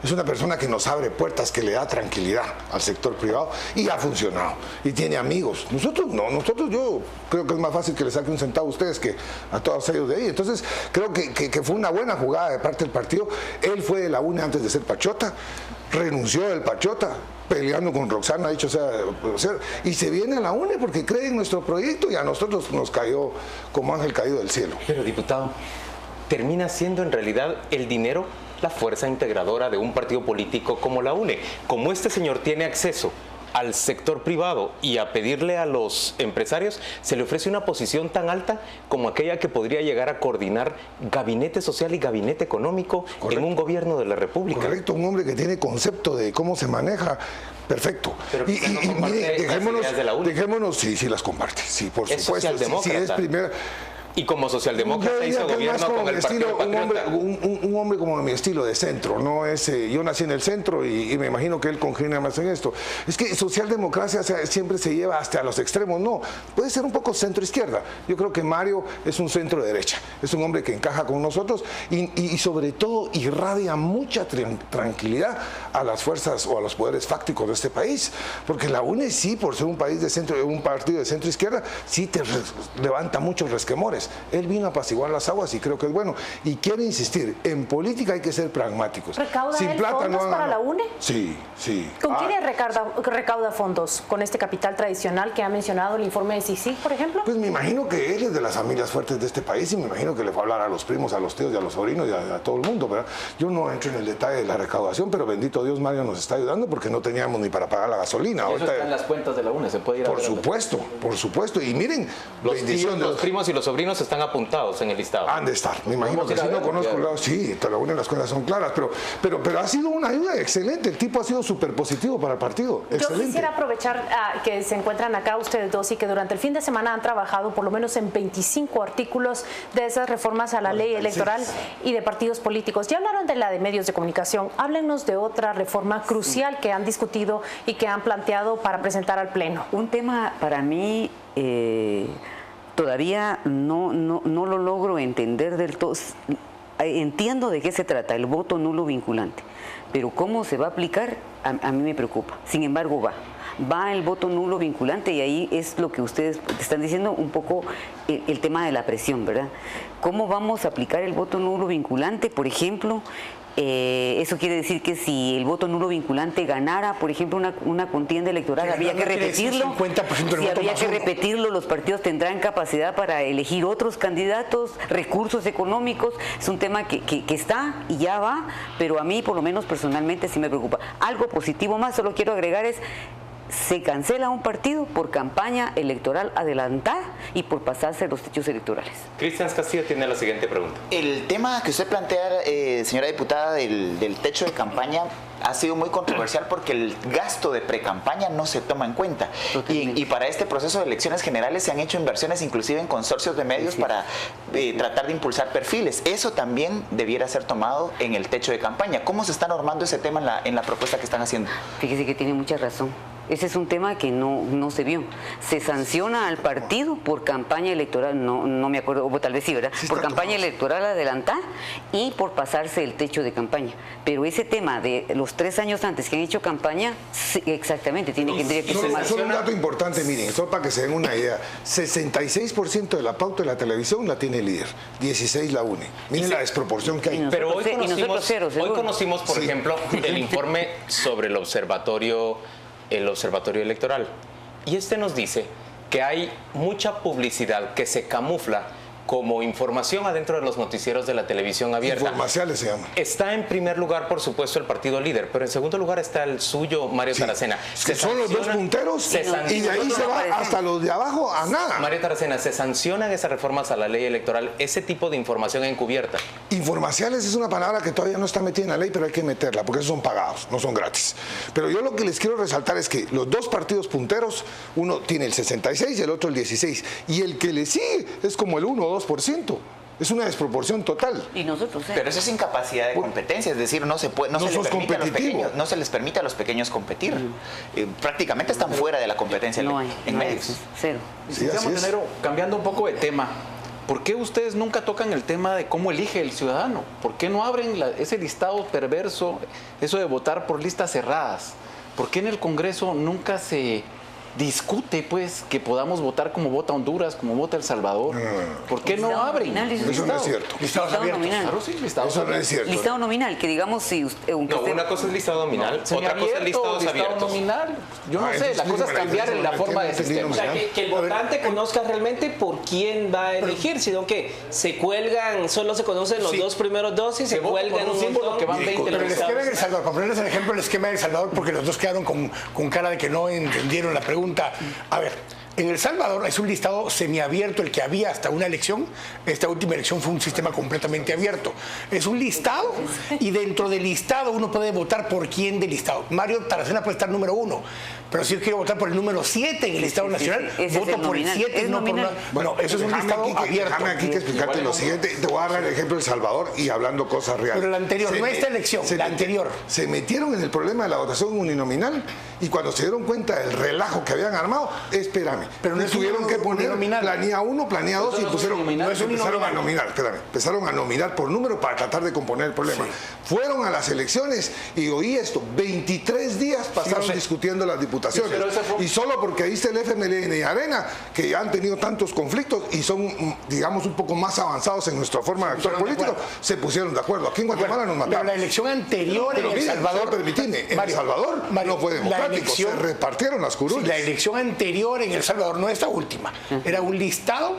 Es una persona que nos abre puertas, que le da tranquilidad al sector privado y ha funcionado. Y tiene amigos. Nosotros no, yo creo que es más fácil que le saque un centavo a ustedes que a todos ellos de ahí. Entonces creo que fue una buena jugada de parte del partido. Él fue de la UNE antes de ser Pachota, renunció del Pachota, peleando con Roxana, dicho sea, y se viene a la UNE porque cree en nuestro proyecto y a nosotros nos cayó como ángel caído del cielo. Pero diputado, ¿termina siendo en realidad el dinero la fuerza integradora de un partido político como la UNE? Como este señor tiene acceso al sector privado y a pedirle a los empresarios, se le ofrece una posición tan alta como aquella que podría llegar a coordinar gabinete social y gabinete económico. Correcto. En un gobierno de la República. Correcto, un hombre que tiene concepto de cómo se maneja. Perfecto. Pero y mire, dejémonos, sí las comparte, sí, por supuesto. Sí, es primera. Y como socialdemócrata hizo gobierno con el Partido Patriota. Un hombre como mi estilo de centro, no es, yo nací en el centro y me imagino que él congenia más en esto. Es que socialdemocracia siempre se lleva hasta los extremos, no, puede ser un poco centro-izquierda. Yo creo que Mario es un centro-derecha, es un hombre que encaja con nosotros y sobre todo irradia mucha tranquilidad a las fuerzas o a los poderes fácticos de este país, porque la UNE sí, por ser un país de centro, un partido de centro-izquierda, sí te levanta muchos resquemores. él vino a apaciguar las aguas y creo que es bueno. Y quiero insistir, en política hay que ser pragmáticos. ¿Recauda Sin él plata fondos para la UNE? Sí, sí. ¿Con quién recauda fondos? ¿Con este capital tradicional que ha mencionado el informe de CICIG, por ejemplo? Pues me imagino que él es de las familias fuertes de este país y me imagino que le fue a hablar a los primos, a los tíos y a los sobrinos y a todo el mundo, ¿verdad? Yo no entro en el detalle de la recaudación, pero bendito Dios, Mario nos está ayudando porque no teníamos ni para pagar la gasolina. Eso está en las cuentas de la UNE, se puede ir a Por supuesto. Y miren, los primos y los sobrinos están apuntados en el listado. Han de estar. Me imagino que si no conozco el lado, sí, la UNE las cuentas son claras, pero ha sido una ayuda excelente. El tipo ha sido súper positivo para el partido. Excelente. Yo quisiera aprovechar que se encuentran acá ustedes dos y que durante el fin de semana han trabajado por lo menos en 25 artículos de esas reformas a la ley electoral y de partidos políticos. Ya hablaron de la de medios de comunicación. Háblenos de otra reforma crucial que han discutido y que han planteado para presentar al Pleno. Un tema para mí todavía no lo logro entender del todo. Entiendo de qué se trata, el voto nulo vinculante, pero cómo se va a aplicar a mí me preocupa. Sin embargo, va el voto nulo vinculante y ahí es lo que ustedes están diciendo un poco el tema de la presión, ¿verdad? ¿Cómo vamos a aplicar el voto nulo vinculante? Por ejemplo, eso quiere decir que si el voto nulo vinculante ganara, por ejemplo, una contienda electoral, había que repetirlo. Si había que repetirlo, los partidos tendrán capacidad para elegir otros candidatos, recursos económicos. Es un tema que está y ya va, pero a mí, por lo menos personalmente, sí me preocupa. Algo positivo más, solo quiero agregar es: se cancela un partido por campaña electoral adelantada y por pasarse los techos electorales. Cristian Castillo tiene la siguiente pregunta. El tema que usted plantea, señora diputada, del techo de campaña ha sido muy controversial porque el gasto de precampaña no se toma en cuenta. Y para este proceso de elecciones generales se han hecho inversiones inclusive en consorcios de medios para tratar de impulsar perfiles. Eso también debiera ser tomado en el techo de campaña. ¿Cómo se está normando ese tema en la propuesta que están haciendo? Fíjese que tiene mucha razón. Ese es un tema que no se vio. Se sanciona al partido por campaña electoral, no me acuerdo, o tal vez sí, ¿verdad? Por campaña electoral adelantada y por pasarse el techo de campaña. Pero ese tema de los 3 años antes que han hecho campaña, sí, exactamente, tendría que ser más. Solo un dato importante, miren, solo para que se den una idea. 66% de la pauta de la televisión la tiene el líder, 16 la UNE. Miren la desproporción que hay. Pero hoy conocimos, por ejemplo, el informe sobre el observatorio electoral. Y este nos dice que hay mucha publicidad que se camufla como información adentro de los noticieros de la televisión abierta. Informaciales se llama. Está en primer lugar, por supuesto, el partido líder, pero en segundo lugar está el suyo, Mario Taracena. Que son los dos punteros y de ahí se va hasta los de abajo a nada. Mario Taracena, ¿se sancionan esas reformas a la ley electoral, ese tipo de información encubierta? Informaciales es una palabra que todavía no está metida en la ley, pero hay que meterla, porque esos son pagados, no son gratis. Pero yo lo que les quiero resaltar es que los dos partidos punteros, uno tiene el 66 y el otro el 16, y el que le sigue es como el 1 o 2%. Es una desproporción total. Y nosotros, Pero eso es incapacidad de competencia, es decir, no se les permite a los pequeños competir. Prácticamente están fuera de la competencia en medios. Cero. Licenciado Montenegro, cambiando un poco de tema, ¿por qué ustedes nunca tocan el tema de cómo elige el ciudadano? ¿Por qué no abren ese listado perverso, eso de votar por listas cerradas? ¿Por qué en el Congreso nunca se discute, pues, que podamos votar como vota Honduras, como vota El Salvador? ¿Por qué no abren? Eso no es cierto. Listado nominal. Claro, sí, eso no es cierto. Listado nominal, que digamos si usted... una cosa es listado nominal, otra cosa es listados abiertos. Nominal. Yo no sé, la cosa es cambiar la forma de sistema. O sea, que el votante conozca realmente por quién va a elegir, sino que se cuelgan, solo se conocen los dos primeros dos y se cuelgan un símbolo que van 20. Pero el esquema de El Salvador, para ponerles el ejemplo, el esquema de El Salvador, porque los dos quedaron con cara de que no entendieron la pregunta. A ver, en El Salvador es un listado semiabierto el que había hasta una elección. Esta última elección fue un sistema completamente abierto. Es un listado y dentro del listado uno puede votar por quién del listado. Mario Taracena puede estar número 1, pero si yo quiero votar por el número 7 en el listado nacional, voto por el 7, no por una... Bueno, eso es un listado abierto. Déjame aquí que explicarte lo siguiente. Te voy a dar el ejemplo de El Salvador y hablando cosas reales. Pero la anterior, no esta elección, la anterior. Se metieron en el problema de la votación uninominal y cuando se dieron cuenta del relajo que habían armado, espérame, Pero no es tuvieron que poner uninominal. planilla 1, planilla 2 y empezaron a nominar, empezaron a nominar por número para tratar de componer el problema. Sí. Fueron a las elecciones y oí esto, 23 días pasaron discutiendo las diputaciones. Y solo porque ahí está el FMLN y Arena, que ya han tenido tantos conflictos y son, digamos, un poco más avanzados en nuestra forma de actuar político, se pusieron de acuerdo. Aquí en Guatemala nos mataron. Pero la elección anterior en El Salvador, permitidme, en El Salvador no fue democrático, se repartieron las curules. Sí, la elección anterior en El Salvador, no esta última, era un listado,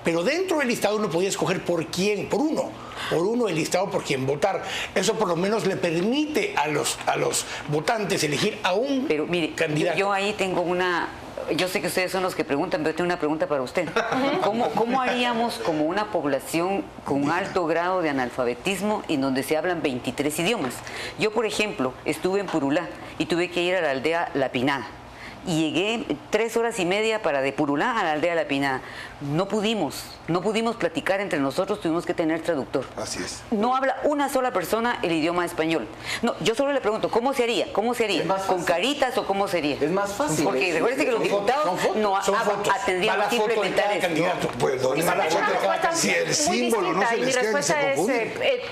pero dentro del listado uno podía escoger por quién, por uno el listado por quién votar. Eso por lo menos le permite a los votantes elegir a un candidato. Yo ahí tengo una... Yo sé que ustedes son los que preguntan, pero tengo una pregunta para usted. ¿Cómo haríamos como una población con alto grado de analfabetismo y donde se hablan 23 idiomas? Yo, por ejemplo, estuve en Purulá y tuve que ir a la aldea La Pinada. Y llegué 3 horas y media de Purulá a la aldea La Pinada. No pudimos platicar entre nosotros, tuvimos que tener traductor. Así es. No habla una sola persona el idioma español. No, yo solo le pregunto, ¿cómo se haría? ¿Con caritas o cómo sería? Es más fácil. Porque recuerden que los diputados no tendrían que implementar eso. Pues, si el símbolo no se les queda, se confunde.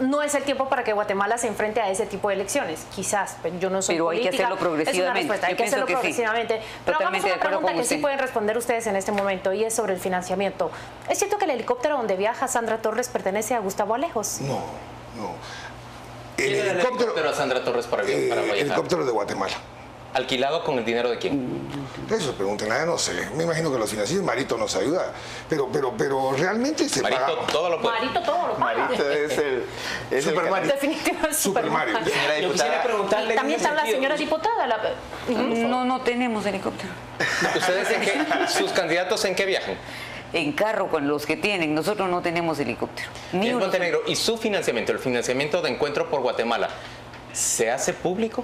No es el tiempo para que Guatemala se enfrente a ese tipo de elecciones. Quizás, yo no soy política. Pero hay que hacerlo progresivamente. Es una respuesta, hay que hacerlo progresivamente. Pero vamos a una pregunta que sí pueden responder ustedes en este momento y es sobre el financiamiento. ¿Es cierto que el helicóptero donde viaja Sandra Torres pertenece a Gustavo Alejos? No. ¿Quién era el helicóptero a Sandra Torres para viajar? El helicóptero de Guatemala. ¿Alquilado con el dinero de quién? Eso pregúntenle, no sé. Me imagino que los financieros, Marito nos ayuda. Pero realmente se paga. Marito todo lo puede. Marito todo lo paga. Marito es Super Mario. Definitivamente Super Mario. Yo quisiera preguntarle. También está la señora diputada. No tenemos helicóptero. ¿Ustedes sus candidatos en qué viajan? En carro con los que tienen, nosotros no tenemos helicóptero. En Montenegro, ¿y su financiamiento, el financiamiento de Encuentro por Guatemala, se hace público?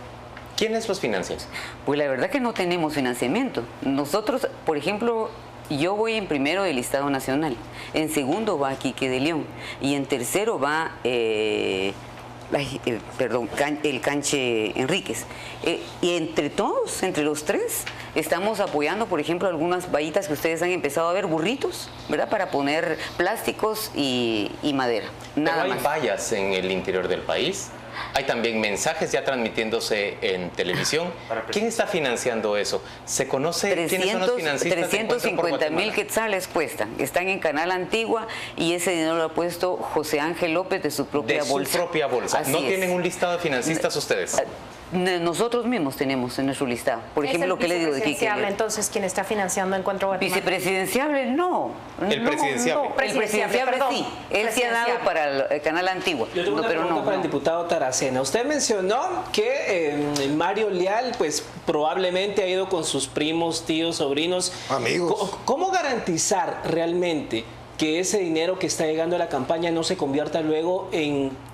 ¿Quiénes los financian? Pues la verdad que no tenemos financiamiento. Nosotros, por ejemplo, yo voy en primero del Listado Nacional, en segundo va Quique de León y en tercero va el Canche Enríquez. Y entre todos, entre los tres, estamos apoyando, por ejemplo, algunas vallitas que ustedes han empezado a ver, burritos, ¿verdad? Para poner plásticos y madera. Nada ¿Pero hay más. vallas en el interior del país? Hay también mensajes ya transmitiéndose en televisión. ¿Quién está financiando eso? ¿Se conoce quiénes son los financistas? 350,000 quetzales cuestan. Están en Canal Antigua y ese dinero lo ha puesto José Ángel López de su propia bolsa. De su propia bolsa. Así ¿No es. tienen un listado de financistas ustedes? Nosotros mismos tenemos en nuestro listado. Por ejemplo, lo que le digo de Quique. Entonces, ¿quién está financiando Encuentro Guatemala? Vicepresidenciable, no. El presidenciable. El presidenciable sí. Él se ha dado para el Canal Antigua. Yo tengo una pregunta para el diputado Taracena. Usted mencionó que Mario Leal, pues probablemente ha ido con sus primos, tíos, sobrinos. Amigos. ¿Cómo garantizar realmente que ese dinero que está llegando a la campaña no se convierta luego en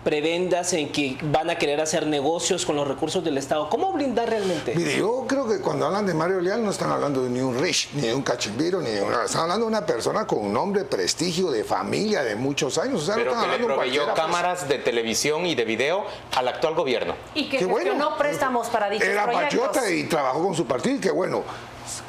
prebendas, en que van a querer hacer negocios con los recursos del Estado? ¿Cómo blindar realmente? Mire, yo creo que cuando hablan de Mario Leal no están hablando de ni un rich, ni de un cachimbiro, ni de están hablando de una persona con un nombre, prestigio, de familia, de muchos años. O sea, pero no están que le proveyó cámaras de televisión y de video al actual gobierno. Y que gestionó préstamos para dichos proyectos. Era patriota y trabajó con su partido y que bueno.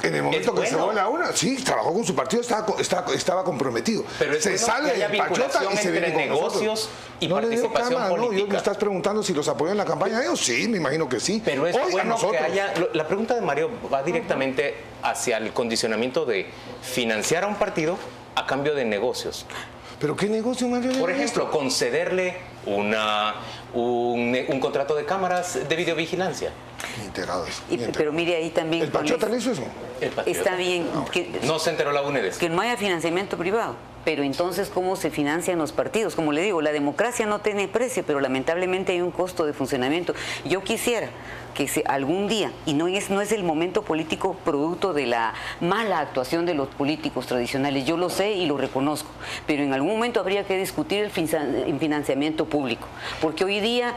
En el momento que se vuelve a una, sí, trabajó con su partido, estaba comprometido. Pero se sale del patriota y se viene con negocios y participación política. Me estás preguntando si los apoyó en la campaña. Ellos sí, me imagino que sí. Pero es bueno que haya... La pregunta de Mario va directamente hacia el condicionamiento de financiar a un partido a cambio de negocios. ¿Pero qué negocio, Mario? Por ejemplo, concederle un contrato de cámaras de videovigilancia. Pero mire, ahí también... ¿El patriota le hizo eso? Está bien. No se enteró la UNEDES. Que no haya financiamiento privado. Pero entonces, ¿cómo se financian los partidos? Como le digo, la democracia no tiene precio, pero lamentablemente hay un costo de funcionamiento. Yo quisiera que algún día, y no es el momento político producto de la mala actuación de los políticos tradicionales, yo lo sé y lo reconozco, pero en algún momento habría que discutir el financiamiento público, porque hoy día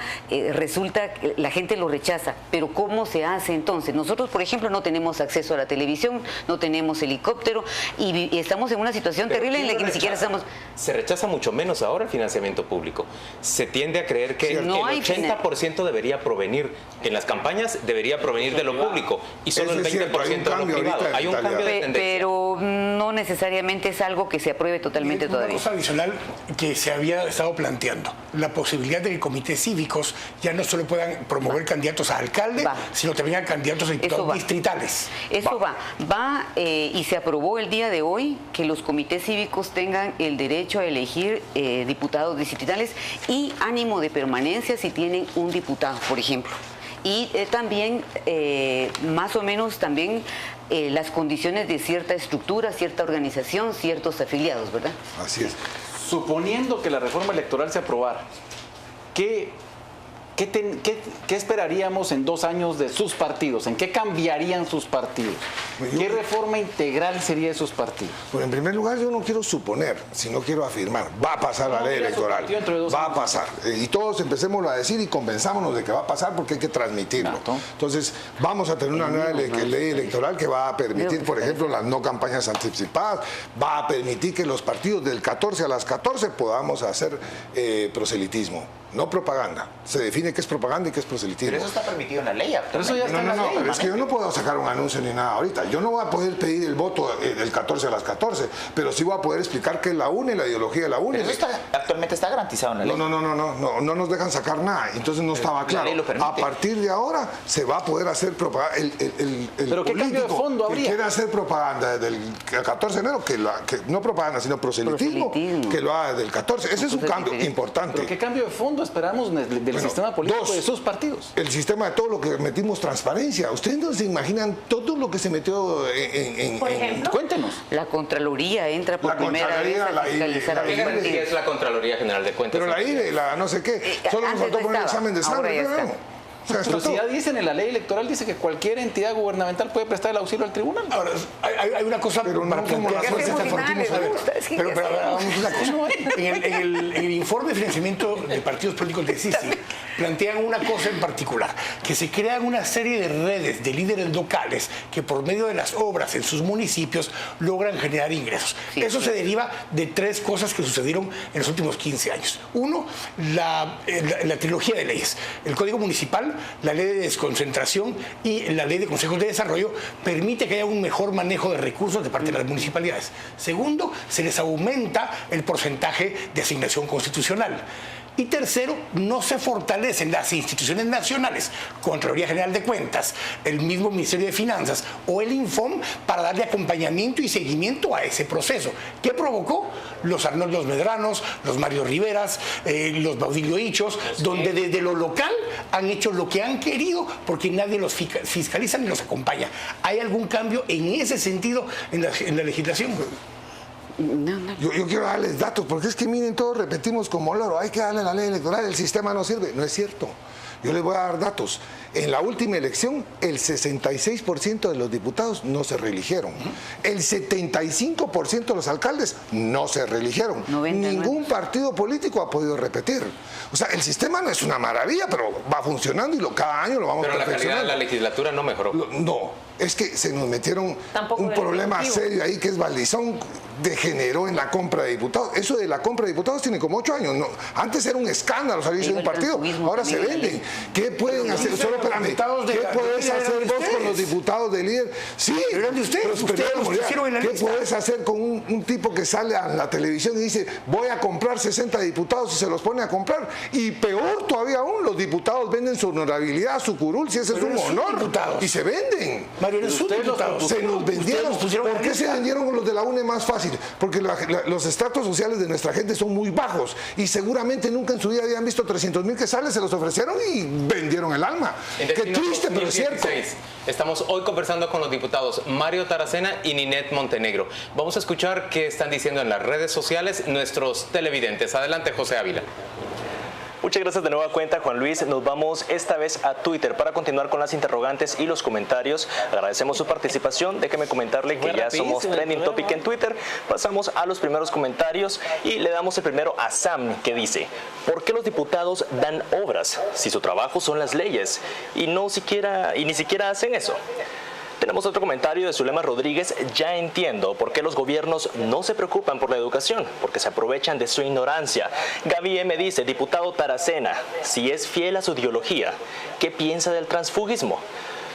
resulta que la gente lo rechaza, pero ¿cómo se hace entonces? Nosotros, por ejemplo, no tenemos acceso a la televisión. televisión, no tenemos helicóptero y estamos en una situación terrible en la que ni siquiera estamos... Se rechaza mucho menos ahora el financiamiento público. Se tiende a creer que el 80% debería provenir, en las campañas debería provenir de lo público y solo el 20% de lo privado. Hay un cambio de tendencia. Pero no necesariamente es algo que se apruebe totalmente todavía. Una cosa adicional que se había estado planteando, la posibilidad de que comités cívicos ya no solo puedan promover candidatos a alcalde, sino también a candidatos a diputados distritales. Eso va y se aprobó el día de hoy que los comités cívicos tengan el derecho a elegir diputados distritales y ánimo de permanencia si tienen un diputado, por ejemplo. Y también, más o menos, también las condiciones de cierta estructura, cierta organización, ciertos afiliados, ¿verdad? Así es. Suponiendo que la reforma electoral se aprobara, ¿qué esperaríamos en 2 años de sus partidos? ¿En qué cambiarían sus partidos? ¿Qué reforma integral sería de sus partidos? Pues en primer lugar, yo no quiero suponer, sino quiero afirmar. Va a pasar la ley electoral. Va a pasar. Y todos empecemos a decir y convenzámonos de que va a pasar porque hay que transmitirlo. Entonces, vamos a tener una nueva ley electoral que va a permitir, por ejemplo, las no campañas anticipadas. Va a permitir que los partidos del 14 a las 14 podamos hacer proselitismo. No propaganda. Se define qué es propaganda y qué es proselitismo. Pero eso está permitido en la ley. Pero eso ya está en la ley. Pero es que yo no puedo sacar un anuncio ni nada ahorita. Yo no voy a poder pedir el voto del 14 a las 14, pero sí voy a poder explicar qué es la UNE, la ideología de la UNE. Pero eso actualmente está garantizado en la ley. No nos dejan sacar nada. Entonces no estaba claro. A partir de ahora se va a poder hacer propaganda. Pero ¿qué cambio de fondo habría? Que quiere hacer propaganda desde el 14 de enero, que no propaganda, sino proselitismo, que lo haga desde el 14. Ese es un cambio importante. ¿Pero qué cambio de fondo esperamos del sistema político de sus partidos? El sistema de todo lo que metimos transparencia. Ustedes no se imaginan todo lo que se metió ¿Por ejemplo? Cuéntenos. La Contraloría entra por primera vez a fiscalizar a los partidos. ¿Qué es la Contraloría General de Cuentas? Pero la IRE, la no sé qué. Solo nos faltó poner el examen de sangre. Pero si ya dicen en la ley electoral, dice que cualquier entidad gubernamental puede prestar el auxilio al tribunal. Ahora, hay una cosa pero no como las fuerzas pero hagamos una cosa. En el informe de financiamiento de partidos políticos de CICI plantean una cosa en particular, que se crean una serie de redes de líderes locales que por medio de las obras en sus municipios logran generar ingresos. Eso se deriva de 3 cosas que sucedieron en los últimos 15 años. Uno, la trilogía de leyes. El Código Municipal, la ley de desconcentración y la ley de consejos de desarrollo permite que haya un mejor manejo de recursos de parte de las municipalidades. Segundo, se les aumenta el porcentaje de asignación constitucional. Y tercero, no se fortalecen las instituciones nacionales, Contraloría General de Cuentas, el mismo Ministerio de Finanzas o el Infom para darle acompañamiento y seguimiento a ese proceso. ¿Qué provocó? Los Arnoldos Medranos, los Mario Riveras, los Baudilio Hichos, donde desde lo local han hecho lo que han querido porque nadie los fiscaliza ni los acompaña. ¿Hay algún cambio en ese sentido en la legislación? Yo quiero darles datos, porque es que miren, todos repetimos como loro, hay que darle la ley electoral, el sistema no sirve. No es cierto. Yo les voy a dar datos. En la última elección, el 66% de los diputados no se reeligieron. El 75% de los alcaldes no se reeligieron. Ningún partido político ha podido repetir. O sea, el sistema no es una maravilla, pero va funcionando y cada año lo vamos perfeccionando. Pero la calidad de la legislatura no mejoró. No, es que se nos metieron un problema serio ahí, que es Valdizón degeneró en la compra de diputados. Eso de la compra de diputados tiene como 8 años. No, antes era un escándalo salirse de un partido, ahora se venden. ¿Qué pueden hacer? Solo espérame, ¿qué puedes hacer vos con los diputados de líder? Sí, pero ¿qué puedes hacer con un tipo que sale a la televisión y dice voy a comprar 60 diputados y se los pone a comprar? Y peor todavía aún, los diputados venden su honorabilidad, su curul, si ese es un honor, y se venden. Se nos vendieron. ¿Por qué se vendieron los de la UNE más fácil? Porque los estratos sociales de nuestra gente son muy bajos y seguramente nunca en su vida habían visto 300,000 quetzales, se los ofrecieron y vendieron el alma. Qué triste, pero es cierto. Estamos hoy conversando con los diputados Mario Taracena y Ninette Montenegro. Vamos a escuchar qué están diciendo en las redes sociales nuestros televidentes. Adelante, José Ávila. Muchas gracias de nueva cuenta, Juan Luis. Nos vamos esta vez a Twitter para continuar con las interrogantes y los comentarios. Agradecemos su participación. Déjeme comentarle que ya somos trending topic en Twitter. Pasamos a los primeros comentarios y le damos el primero a Sam, que dice: ¿por qué los diputados dan obras si su trabajo son las leyes y ni siquiera hacen eso? Tenemos otro comentario de Zulema Rodríguez. Ya entiendo por qué los gobiernos no se preocupan por la educación, porque se aprovechan de su ignorancia. Gaby M. dice, diputado Taracena, si es fiel a su ideología, ¿qué piensa del transfugismo?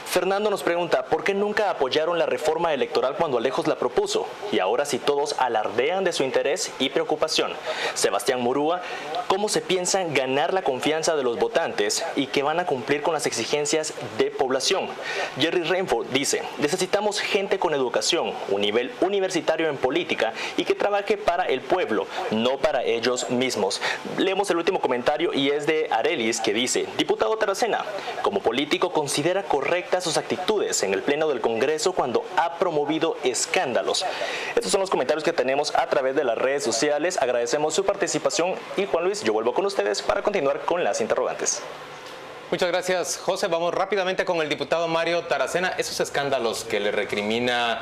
Fernando nos pregunta, ¿por qué nunca apoyaron la reforma electoral cuando Alejos la propuso? Y ahora sí todos alardean de su interés y preocupación. Sebastián Murúa, ¿cómo se piensan ganar la confianza de los votantes y que van a cumplir con las exigencias de población? Jerry Renford dice, necesitamos gente con educación, un nivel universitario en política y que trabaje para el pueblo, no para ellos mismos. Leemos el último comentario y es de Arelis, que dice, diputado Taracena, como político considera correctas sus actitudes en el Pleno del Congreso cuando ha promovido escándalos. Estos son los comentarios que tenemos a través de las redes sociales. Agradecemos su participación y Juan Luis, yo vuelvo con ustedes para continuar con las interrogantes. Muchas gracias, José. Vamos rápidamente con el diputado Mario Taracena. Esos escándalos que le recrimina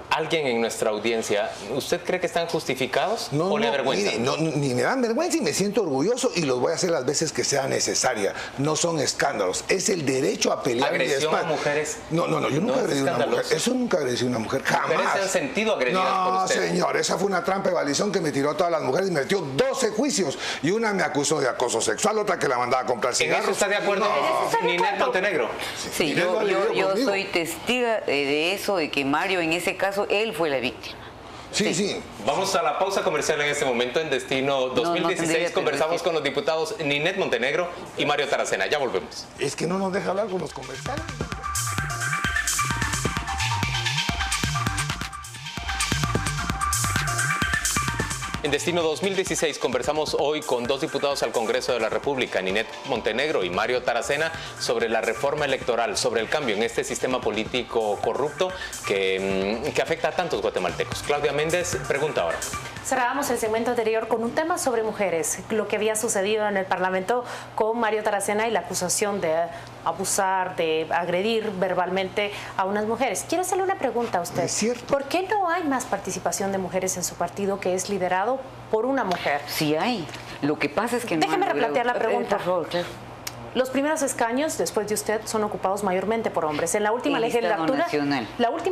alguien en nuestra audiencia, ¿usted cree que están justificados o le avergüenza? Ni me dan vergüenza y me siento orgulloso y los voy a hacer las veces que sea necesaria. No son escándalos, es el derecho a pelear. ¿Agresión a mujeres? No, yo nunca agredí a una mujer. Eso nunca agredí a una mujer, jamás. ¿Mujeres se han sentido agredidas por usted? No, señor, esa fue una trampa de balizón que me tiró a todas las mujeres y me metió 12 juicios. Y una me acusó de acoso sexual, otra que la mandaba a comprar cigarros. ¿En eso está de acuerdo Ninette Montenegro? Sí, yo soy testiga de eso, de que Mario, en ese caso, él fue la víctima. Sí. Vamos a la pausa comercial en este momento en Destino 2016. Conversamos con los diputados Ninette Montenegro y Mario Taracena. Ya volvemos. Es que no nos deja hablar con los comerciales. En Destino 2016 conversamos hoy con dos diputados al Congreso de la República, Ninette Montenegro y Mario Taracena, sobre la reforma electoral, sobre el cambio en este sistema político corrupto que afecta a tantos guatemaltecos. Claudia Méndez pregunta ahora. Cerrábamos el segmento anterior con un tema sobre mujeres, lo que había sucedido en el Parlamento con Mario Taracena y la acusación de abusar, de agredir verbalmente a unas mujeres. Quiero hacerle una pregunta a usted. Es cierto. ¿Por qué no hay más participación de mujeres en su partido que es liderado por una mujer? Sí hay. Lo que pasa es que no. Déjeme replantear la pregunta. Por favor, claro. Los primeros escaños después de usted son ocupados mayormente por hombres. En la última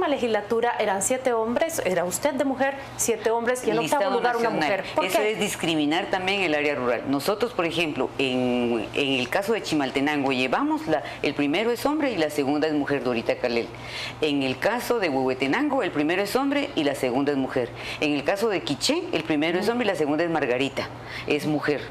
legislatura eran 7 hombres, era usted de mujer, 7 hombres y en octavo lugar una mujer. ¿Por Eso qué? es discriminar también el área rural. Nosotros, por ejemplo, en el caso de Chimaltenango llevamos el primero es hombre y la segunda es mujer, Dorita Calel. En el caso de Huehuetenango el primero es hombre y la segunda es mujer. En el caso de Quiché el primero es hombre y la segunda es Margarita, es mujer.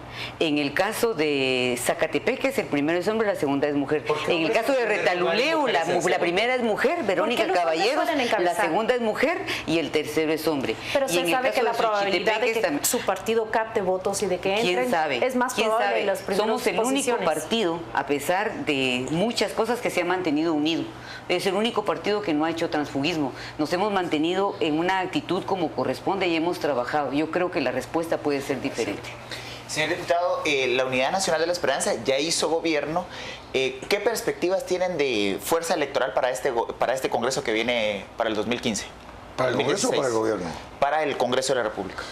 En el caso de Zacatepeques el primero es hombre y la segunda es mujer. En el caso de Retaluleu la primera es mujer, Verónica Caballeros, la segunda es mujer y el tercero es hombre. Pero y usted sabe que la probabilidad de que su partido capte votos y de que entren es más probable en los primeros Somos el único partido, a pesar de muchas cosas, que se ha mantenido unido. Es el único partido que no ha hecho transfugismo. Nos hemos mantenido en una actitud como corresponde y hemos trabajado. Yo creo que la respuesta puede ser diferente. Señor diputado, la Unidad Nacional de la Esperanza ya hizo gobierno. ¿Qué perspectivas tienen de fuerza electoral para este Congreso que viene para el 2015? ¿Para el Congreso o para el gobierno? Para el Congreso de la República.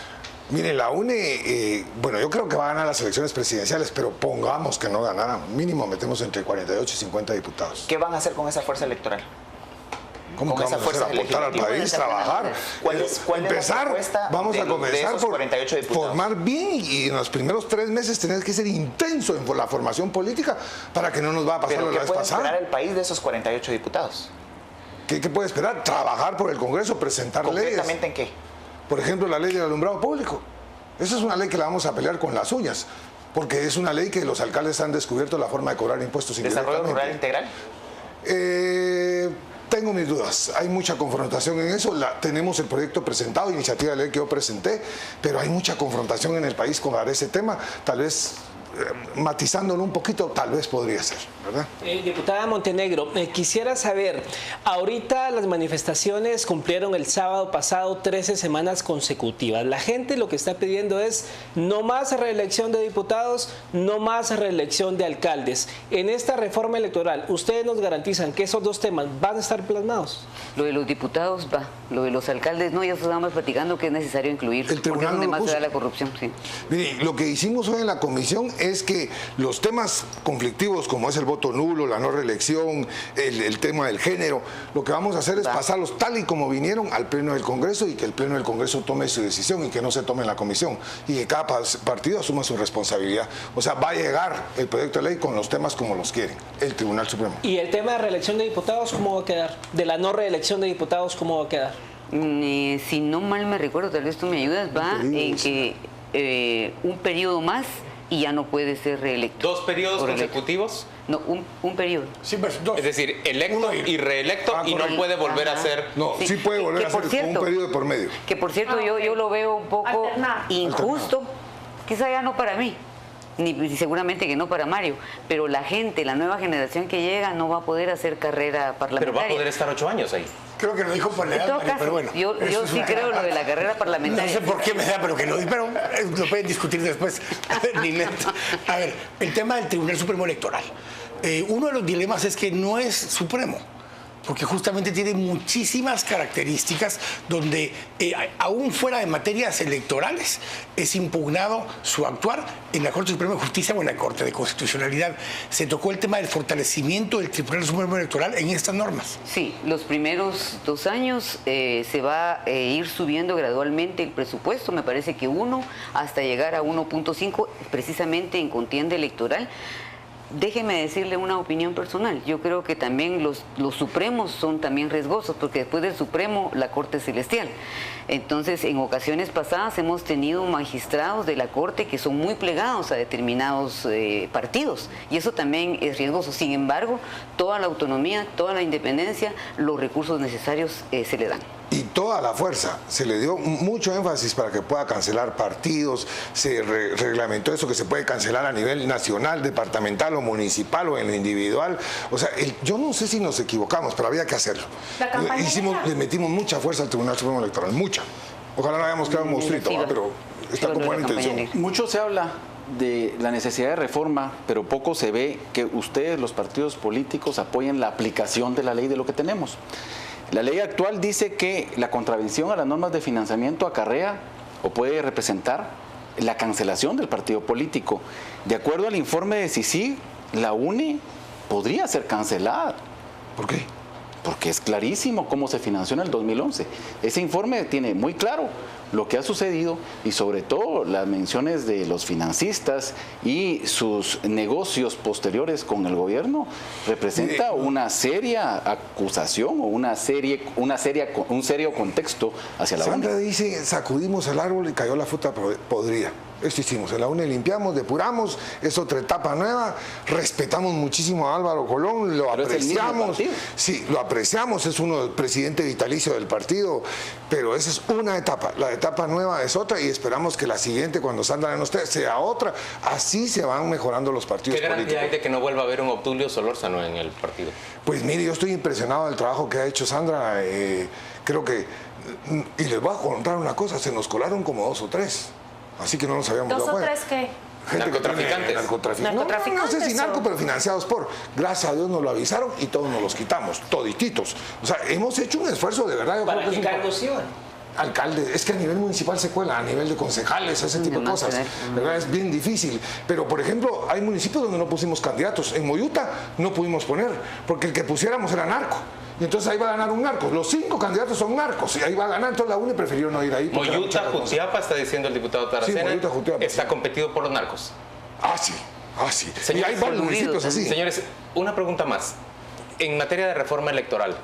Mire, la UNE, bueno, yo creo que va a ganar las elecciones presidenciales, pero pongamos que no ganara. Mínimo metemos entre 48 y 50 diputados. ¿Qué van a hacer con esa fuerza electoral? ¿Cómo que vamos a hacer? Aportar al país, trabajar. Empezar, vamos a comenzar por formar bien y en los primeros 3 meses tener que ser intenso en la formación política para que no nos va a pasar lo de la vez pasada. ¿Qué puede esperar el país de esos 48 diputados? ¿Qué puede esperar? Trabajar por el Congreso, presentar leyes. ¿Concretamente en qué? Por ejemplo, la ley del alumbrado público. Esa es una ley que la vamos a pelear con las uñas, porque es una ley que los alcaldes han descubierto la forma de cobrar impuestos indirectamente. ¿Desarrollo rural integral? Tengo mis dudas, hay mucha confrontación en eso, tenemos el proyecto presentado, iniciativa de ley que yo presenté, pero hay mucha confrontación en el país con ese tema, tal vez matizándolo un poquito, tal vez podría ser, ¿verdad? Diputada Montenegro, quisiera saber, ahorita las manifestaciones cumplieron el sábado pasado 13 semanas consecutivas. La gente lo que está pidiendo es no más reelección de diputados, no más reelección de alcaldes. En esta reforma electoral, ¿ustedes nos garantizan que esos dos temas van a estar plasmados? Lo de los diputados va, lo de los alcaldes no, ya estábamos platicando que es necesario incluir, el tribunal porque es donde no más se da la corrupción. Sí. Mire, lo que hicimos hoy en la comisión es que los temas conflictivos como es el voto nulo, la no reelección, el tema del género, lo que vamos a hacer es pasarlos tal y como vinieron al Pleno del Congreso y que el Pleno del Congreso tome su decisión y que no se tome en la comisión y que cada partido asuma su responsabilidad. O sea, va a llegar el proyecto de ley con los temas como los quiere el Tribunal Supremo. ¿Y el tema de reelección de diputados cómo va a quedar? De la no reelección de diputados, ¿cómo va a quedar? Si no mal me recuerdo, tal vez tú me ayudas, va en que un periodo más y ya no puede ser reelecto. ¿2 periodos consecutivos? No, un periodo. Sí, pues, 2. Es decir, electo y reelecto y no puede volver a ser... No, sí puede volver a ser con un periodo por medio. Que por cierto, yo lo veo un poco injusto, quizá ya no para mí, ni seguramente que no para Mario, pero la gente, la nueva generación que llega no va a poder hacer carrera parlamentaria. Pero va a poder estar 8 años ahí. Creo que lo dijo por la edad, Mario, pero bueno. Yo sí creo lo de la carrera parlamentaria. No sé por qué me da, pero que lo pueden discutir después. A ver, el tema del Tribunal Supremo Electoral. Uno de los dilemas es que no es supremo, porque justamente tiene muchísimas características donde, aún fuera de materias electorales, es impugnado su actuar en la Corte Suprema de Justicia o en la Corte de Constitucionalidad. Se tocó el tema del fortalecimiento del Tribunal Supremo Electoral en estas normas. Sí, los primeros 2 años se va a ir subiendo gradualmente el presupuesto, me parece que 1, hasta llegar a 1.5, precisamente en contienda electoral. Déjeme decirle una opinión personal. Yo creo que también los supremos son también riesgosos, porque después del Supremo, la Corte Celestial. Entonces, en ocasiones pasadas hemos tenido magistrados de la Corte que son muy plegados a determinados partidos, y eso también es riesgoso. Sin embargo, toda la autonomía, toda la independencia, los recursos necesarios se le dan. Y toda la fuerza, se le dio mucho énfasis para que pueda cancelar partidos, se reglamentó eso que se puede cancelar a nivel nacional, departamental o municipal o en lo individual. O sea, yo no sé si nos equivocamos, pero había que hacerlo. Le metimos mucha fuerza al Tribunal Supremo Electoral, mucha. Ojalá no hayamos creado un monstruito, pero está con buena intención. Mucho se habla de la necesidad de reforma, pero poco se ve que ustedes, los partidos políticos, apoyen la aplicación de la ley de lo que tenemos. La ley actual dice que la contravención a las normas de financiamiento acarrea o puede representar la cancelación del partido político. De acuerdo al informe de CICIG, la UNE podría ser cancelada. ¿Por qué? Porque es clarísimo cómo se financió en el 2011. Ese informe tiene muy claro lo que ha sucedido y sobre todo las menciones de los financistas y sus negocios posteriores con el gobierno representa una seria acusación o un serio contexto hacia la UNE. Sandra dice, sacudimos el árbol y cayó la fruta podrida. Esto hicimos, en la UNE limpiamos, depuramos, es otra etapa nueva, respetamos muchísimo a Álvaro Colón, lo apreciamos, sí, lo apreciamos, es uno presidente vitalicio del partido, pero esa es una etapa, la etapa nueva es otra y esperamos que la siguiente, cuando Sandra no esté, sea otra, así se van mejorando los partidos políticos. ¿Qué garantía hay de que no vuelva a haber un Obdulio Solórzano en el partido? Pues mire, yo estoy impresionado del trabajo que ha hecho Sandra, creo que, y les voy a contar una cosa, se nos colaron como 2 o 3. Así que no nos habíamos dado cuenta. ¿2 o 3 qué? Narcotraficantes. Narcotraficantes. No sé si narco, pero financiados por. Gracias a Dios nos lo avisaron y todos nos los quitamos, todititos. O sea, hemos hecho un esfuerzo de verdad. ¿Para qué cargos iban? Alcalde, es que a nivel municipal se cuela, a nivel de concejales, ese tipo de cosas. ¿Verdad? Es bien difícil. Pero, por ejemplo, hay municipios donde no pusimos candidatos. En Moyuta no pudimos poner, porque el que pusiéramos era narco. Y entonces ahí va a ganar un narco. Los 5 candidatos son narcos y ahí va a ganar. Entonces la UNE prefirió no ir ahí. Moyuta, Jutiapa, está diciendo el diputado Taracena, sí, Moyuta, Jutiapa, está competido por los narcos. Sí. Señores, y hay varios municipios así. Señores, una pregunta más. En materia de reforma electoral,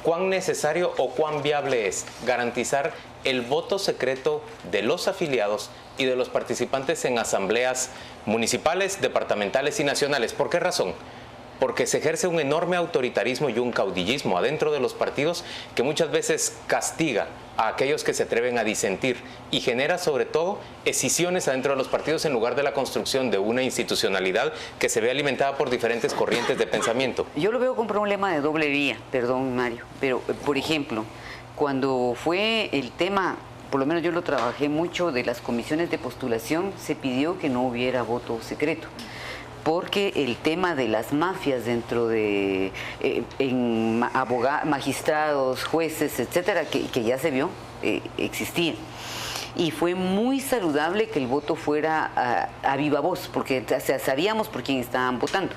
¿cuán necesario o cuán viable es garantizar el voto secreto de los afiliados y de los participantes en asambleas municipales, departamentales y nacionales? ¿Por qué razón? Porque se ejerce un enorme autoritarismo y un caudillismo adentro de los partidos que muchas veces castiga a aquellos que se atreven a disentir y genera sobre todo escisiones adentro de los partidos en lugar de la construcción de una institucionalidad que se ve alimentada por diferentes corrientes de pensamiento. Yo lo veo con un problema de doble vía, perdón Mario, pero por ejemplo, cuando fue el tema, por lo menos yo lo trabajé mucho, de las comisiones de postulación, se pidió que no hubiera voto secreto, porque el tema de las mafias dentro de magistrados, jueces, etcétera, que ya se vio, existía. y fue muy saludable que el voto fuera a viva voz, porque sabíamos por quién estaban votando.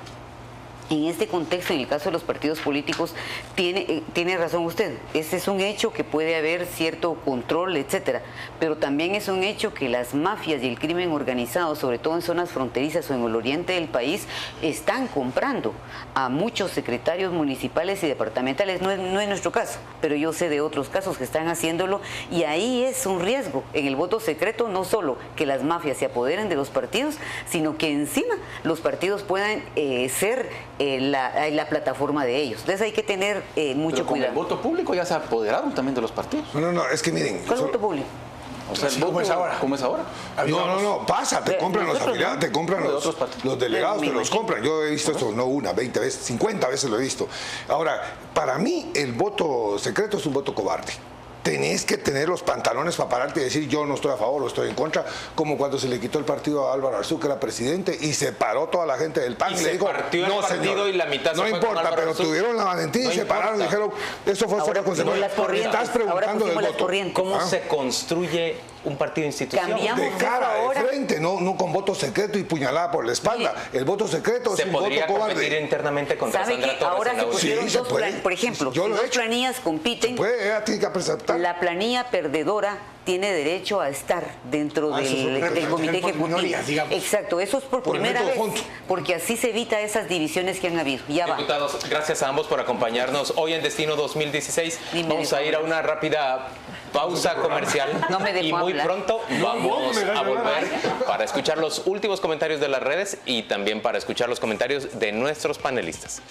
En este contexto, en el caso de los partidos políticos, tiene razón usted. Ese es un hecho que puede haber cierto control, etcétera. Pero también es un hecho que las mafias y el crimen organizado, sobre todo en zonas fronterizas o en el oriente del país, están comprando a muchos secretarios municipales y departamentales. No es nuestro caso, pero yo sé de otros casos que están haciéndolo, y ahí es un riesgo. En el voto secreto, no solo que las mafias se apoderen de los partidos, sino que encima los partidos puedan ser la plataforma de ellos. Entonces hay que tener mucho cuidado. El voto público ya se apoderaron también de los partidos. No, es que miren. ¿Cuál voto público? O sea, ¿cómo es ahora? ¿Cómo es ahora? No, pasa, te compran los afiliados, te compran los delegados, te los compran. Yo he visto esto no una, 20 veces, 50 veces lo he visto. Ahora, para mí el voto secreto es un voto cobarde. Tenés que tener los pantalones para pararte y decir yo no estoy a favor o estoy en contra, como cuando se le quitó el partido a Álvaro Arzú, que era presidente, y se paró toda la gente del PAN y le dijo, no señor, y la mitad no importa, pero tuvieron la valentía y se pararon y dijeron, eso fue ahora consecuencia. Estás preguntando del voto. ¿Cómo se construye un partido institucional? De cara, de frente, no con voto secreto y puñalada por la espalda. El voto secreto es un voto cobarde. ¿Se podría competir internamente contra Sandra Torres? Ahora se pusieron dos planillas, por ejemplo, dos planillas compiten. Tiene que presentar. La planilla perdedora tiene derecho a estar dentro del comité ejecutivo. Exacto, eso es por primera vez, porque así se evita esas divisiones que han habido. Diputados, gracias a ambos por acompañarnos hoy en Destino 2016. Vamos a ir a una rápida pausa comercial y muy pronto vamos a volver para escuchar los últimos comentarios de las redes y también para escuchar los comentarios de nuestros panelistas.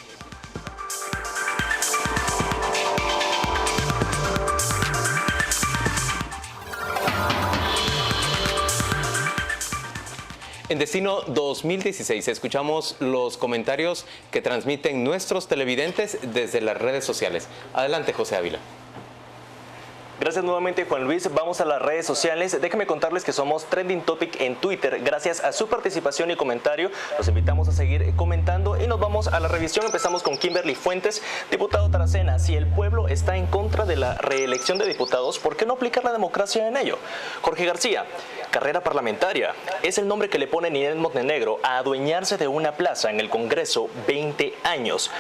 En Destino 2016 escuchamos los comentarios que transmiten nuestros televidentes desde las redes sociales. Adelante, José Ávila. Gracias nuevamente, Juan Luis. Vamos a las redes sociales. Déjenme contarles que somos Trending Topic en Twitter. Gracias a su participación y comentario, los invitamos a seguir comentando y nos vamos a la revisión. Empezamos con Kimberly Fuentes. Diputado Taracena, si el pueblo está en contra de la reelección de diputados, ¿por qué no aplicar la democracia en ello? Jorge García, carrera parlamentaria. Es el nombre que le pone Ninette Montenegro a adueñarse de una plaza en el Congreso, 20 años.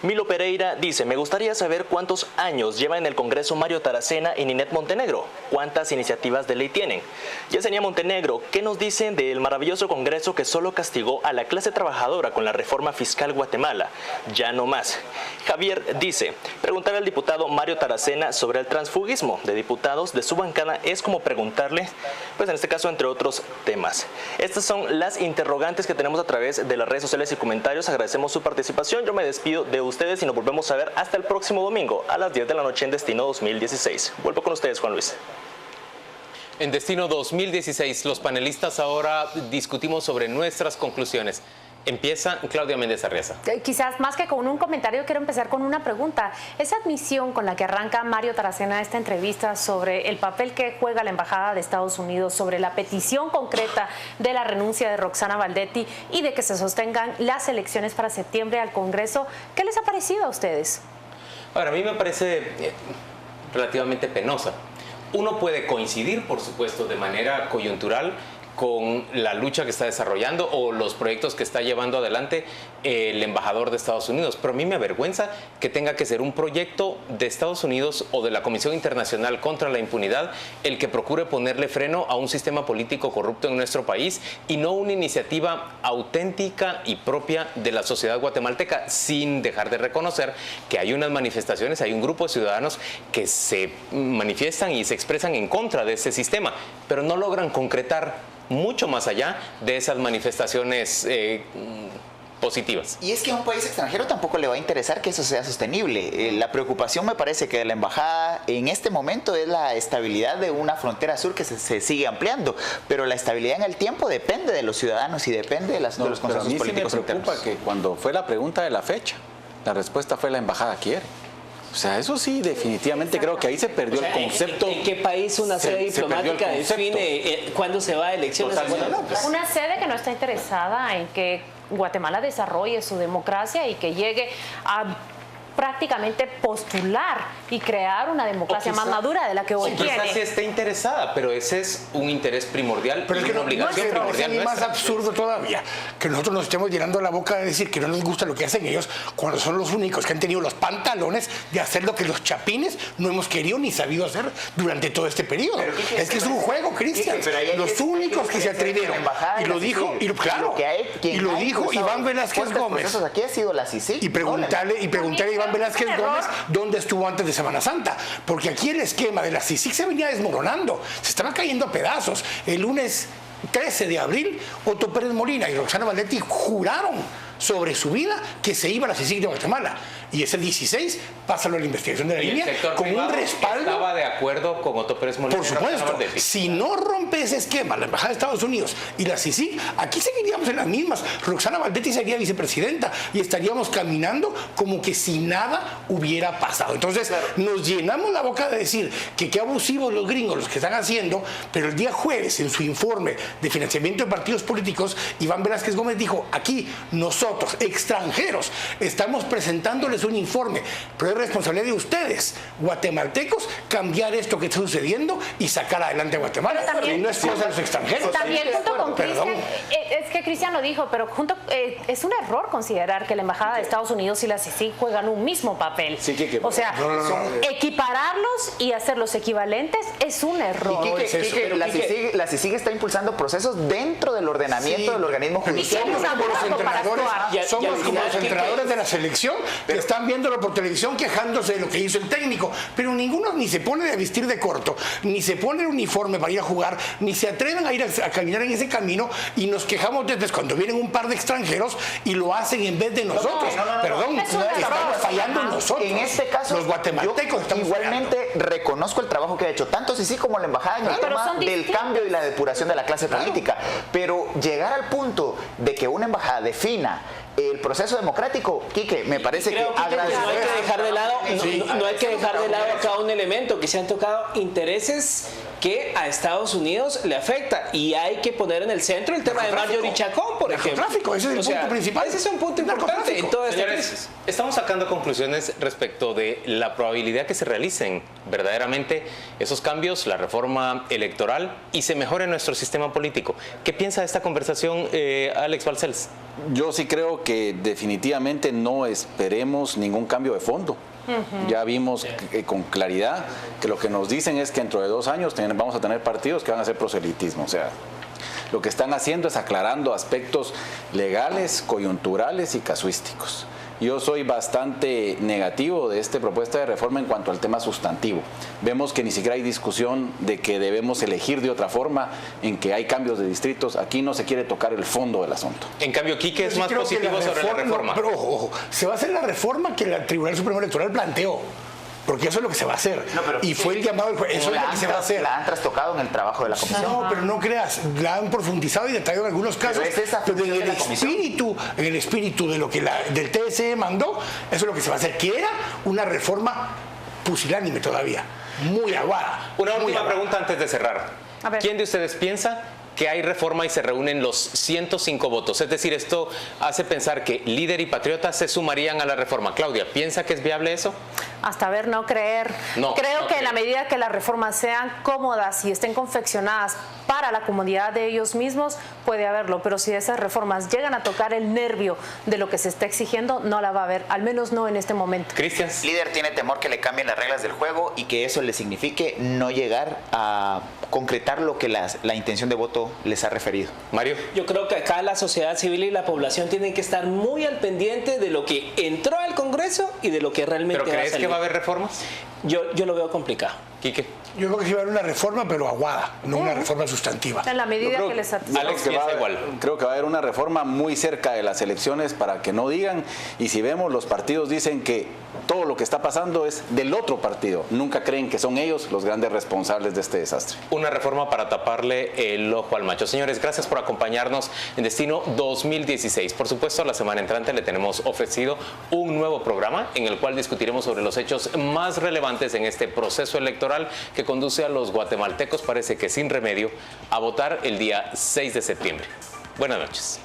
Milo Pereira dice, me gustaría saber cuántos años lleva en el Congreso Mario Taracena y Ninette Montenegro. ¿Cuántas iniciativas de ley tienen? Yesenia Montenegro, ¿qué nos dicen del maravilloso Congreso que solo castigó a la clase trabajadora con la reforma fiscal Guatemala? Ya no más. Javier dice, preguntarle al diputado Mario Taracena sobre el transfugismo de diputados de su bancada es como preguntarle, pues en este caso, entre otros temas. Estas son las interrogantes que tenemos a través de las redes sociales y comentarios. Agradecemos su participación. Yo me despido de ustedes y nos volvemos a ver hasta el próximo domingo a las 10 de la noche en Destino 2016. Vuelvo con ustedes, Juan Luis. En Destino 2016, los panelistas ahora discutimos sobre nuestras conclusiones. Empieza Claudia Méndez Arriaza. Quizás más que con un comentario, quiero empezar con una pregunta. Esa admisión con la que arranca Mario Taracena esta entrevista sobre el papel que juega la Embajada de Estados Unidos, sobre la petición concreta de la renuncia de Roxana Baldetti y de que se sostengan las elecciones para septiembre al Congreso, ¿qué les ha parecido a ustedes? Ahora, a mí me parece relativamente penosa. Uno puede coincidir, por supuesto, de manera coyuntural con la lucha que está desarrollando o los proyectos que está llevando adelante el embajador de Estados Unidos. Pero a mí me avergüenza que tenga que ser un proyecto de Estados Unidos o de la Comisión Internacional contra la Impunidad el que procure ponerle freno a un sistema político corrupto en nuestro país y no una iniciativa auténtica y propia de la sociedad guatemalteca, sin dejar de reconocer que hay unas manifestaciones, hay un grupo de ciudadanos que se manifiestan y se expresan en contra de ese sistema, pero no logran concretar mucho más allá de esas manifestaciones positivas. Y es que a un país extranjero tampoco le va a interesar que eso sea sostenible. La preocupación me parece que de la embajada en este momento es la estabilidad de una frontera sur que se sigue ampliando, pero la estabilidad en el tiempo depende de los ciudadanos y depende de los consensos políticos internos. A mí sí me preocupa que cuando fue la pregunta de la fecha, la respuesta fue la embajada quiere. O sea, eso sí, definitivamente creo que ahí se perdió el concepto. ¿En qué país una sede diplomática define cuándo se va a elecciones? Una sede que no está interesada en que Guatemala desarrolle su democracia y que llegue a prácticamente postular y crear una democracia más madura de la que hoy tiene. Quizás sí esté interesada, pero ese es un interés primordial, pero y es que una obligación primordial es más nuestra. absurdo todavía que nosotros nos estemos llenando la boca de decir que no nos gusta lo que hacen ellos cuando son los únicos que han tenido los pantalones de hacer lo que los chapines no hemos querido ni sabido hacer durante todo este periodo. Es que es un juego, Cristian. Los únicos que se atrevieron. Y lo dijo, y claro, y lo dijo Iván Velázquez Gómez. Aquí ha sido la CICIG. Y preguntarle a Iván Velázquez Gómez dónde estuvo antes de Semana Santa. Porque aquí el esquema de la CICIG se venía desmoronando. Se estaba cayendo a pedazos. El lunes 13 de abril, Otto Pérez Molina y Roxana Valdetti juraron sobre su vida que se iba a la CICIG de Guatemala. Y ese 16, pásalo a la investigación de la línea con un respaldo. ¿Estaba de acuerdo con Otto Pérez Molina? Por supuesto. Si no rompe ese esquema, la Embajada de Estados Unidos y la CICIG, aquí seguiríamos en las mismas. Roxana Valdetti sería vicepresidenta y estaríamos caminando como que si nada hubiera pasado. Entonces, nos llenamos la boca de decir que qué abusivos los gringos los que están haciendo, pero el día jueves, en su informe de financiamiento de partidos políticos, Iván Velázquez Gómez dijo, aquí nosotros, extranjeros, estamos presentándoles un informe, pero es responsabilidad de ustedes, guatemaltecos, cambiar esto que está sucediendo y sacar adelante a Guatemala. También, y no es cosa de los extranjeros. También junto con Cristian, es que Cristian lo dijo, pero es un error considerar que la Embajada de Estados Unidos y la CICIG juegan un mismo papel. O sea, equipararlos y hacerlos equivalentes es un error. La CICIG está impulsando procesos dentro del ordenamiento del organismo judicial. Somos como los entrenadores de la selección que están viéndolo por televisión quejándose de lo que hizo el técnico, pero ninguno ni se pone a vestir de corto, ni se pone el uniforme para ir a jugar, ni se atreven a ir a caminar en ese camino, y nos quejamos desde cuando vienen un par de extranjeros y lo hacen en vez de nosotros. Perdón, estamos fallando nosotros. En este caso, los guatemaltecos yo igualmente reconozco el trabajo que ha hecho tanto CICIG como la embajada en el tema del cambio y la depuración de la clase política, pero llegar al punto de que una embajada defina el proceso democrático, Quique, me parece que agradece. No hay que dejar de lado, no hay que dejar de lado acá un elemento, que se han tocado intereses que a Estados Unidos le afecta, y hay que poner en el centro el tema de Marjorie Chacón, por ejemplo. Ese es el punto principal. Ese es un punto importante en toda esta crisis. Estamos sacando conclusiones respecto de la probabilidad que se realicen verdaderamente esos cambios, la reforma electoral, y se mejore nuestro sistema político. ¿Qué piensa de esta conversación, Alex Balcells? Yo sí creo que definitivamente no esperemos ningún cambio de fondo. Ya vimos con claridad que lo que nos dicen es que dentro de 2 años vamos a tener partidos que van a hacer proselitismo. O sea, lo que están haciendo es aclarando aspectos legales, coyunturales y casuísticos. Yo soy bastante negativo de esta propuesta de reforma en cuanto al tema sustantivo. Vemos que ni siquiera hay discusión de que debemos elegir de otra forma, en que hay cambios de distritos. Aquí no se quiere tocar el fondo del asunto. En cambio, Quique es más positivo sobre la reforma. Pero ojo, se va a hacer la reforma que el Tribunal Supremo Electoral planteó. Porque eso es lo que se va a hacer. Y fue el llamado del juez. Eso es lo que se va a hacer. La han trastocado en el trabajo de la comisión. No, pero no creas. La han profundizado y detallado en algunos casos. Pero en el espíritu de lo que del TSE mandó, eso es lo que se va a hacer. Que era una reforma pusilánime todavía. Muy aguada. Una última pregunta antes de cerrar. ¿Quién de ustedes piensa que hay reforma y se reúnen los 105 votos? Es decir, esto hace pensar que Líder y Patriota se sumarían a la reforma. Claudia, ¿piensa que es viable eso? Hasta ver, no creer. Creo que en la medida que las reformas sean cómodas y estén confeccionadas para la comodidad de ellos mismos, puede haberlo. Pero si esas reformas llegan a tocar el nervio de lo que se está exigiendo, no la va a haber. Al menos no en este momento. Cristian. Líder tiene temor que le cambien las reglas del juego y que eso le signifique no llegar a concretar lo que la intención de voto les ha referido. Mario. Yo creo que acá la sociedad civil y la población tienen que estar muy al pendiente de lo que entró al Congreso y de lo que realmente ¿Pero va a crees salir. que va a haber reformas? Yo lo veo complicado. Quique. Yo creo que sí va a haber una reforma, pero aguada, no una reforma sustantiva. En la medida que les satisfaga. Alex piensa igual. Creo que va a haber una reforma muy cerca de las elecciones para que no digan, y si vemos, los partidos dicen que todo lo que está pasando es del otro partido. Nunca creen que son ellos los grandes responsables de este desastre. Una reforma para taparle el ojo al macho. Señores, gracias por acompañarnos en Destino 2016. Por supuesto, la semana entrante le tenemos ofrecido un nuevo programa en el cual discutiremos sobre los hechos más relevantes en este proceso electoral que conduce a los guatemaltecos, parece que sin remedio, a votar el día 6 de septiembre. Buenas noches.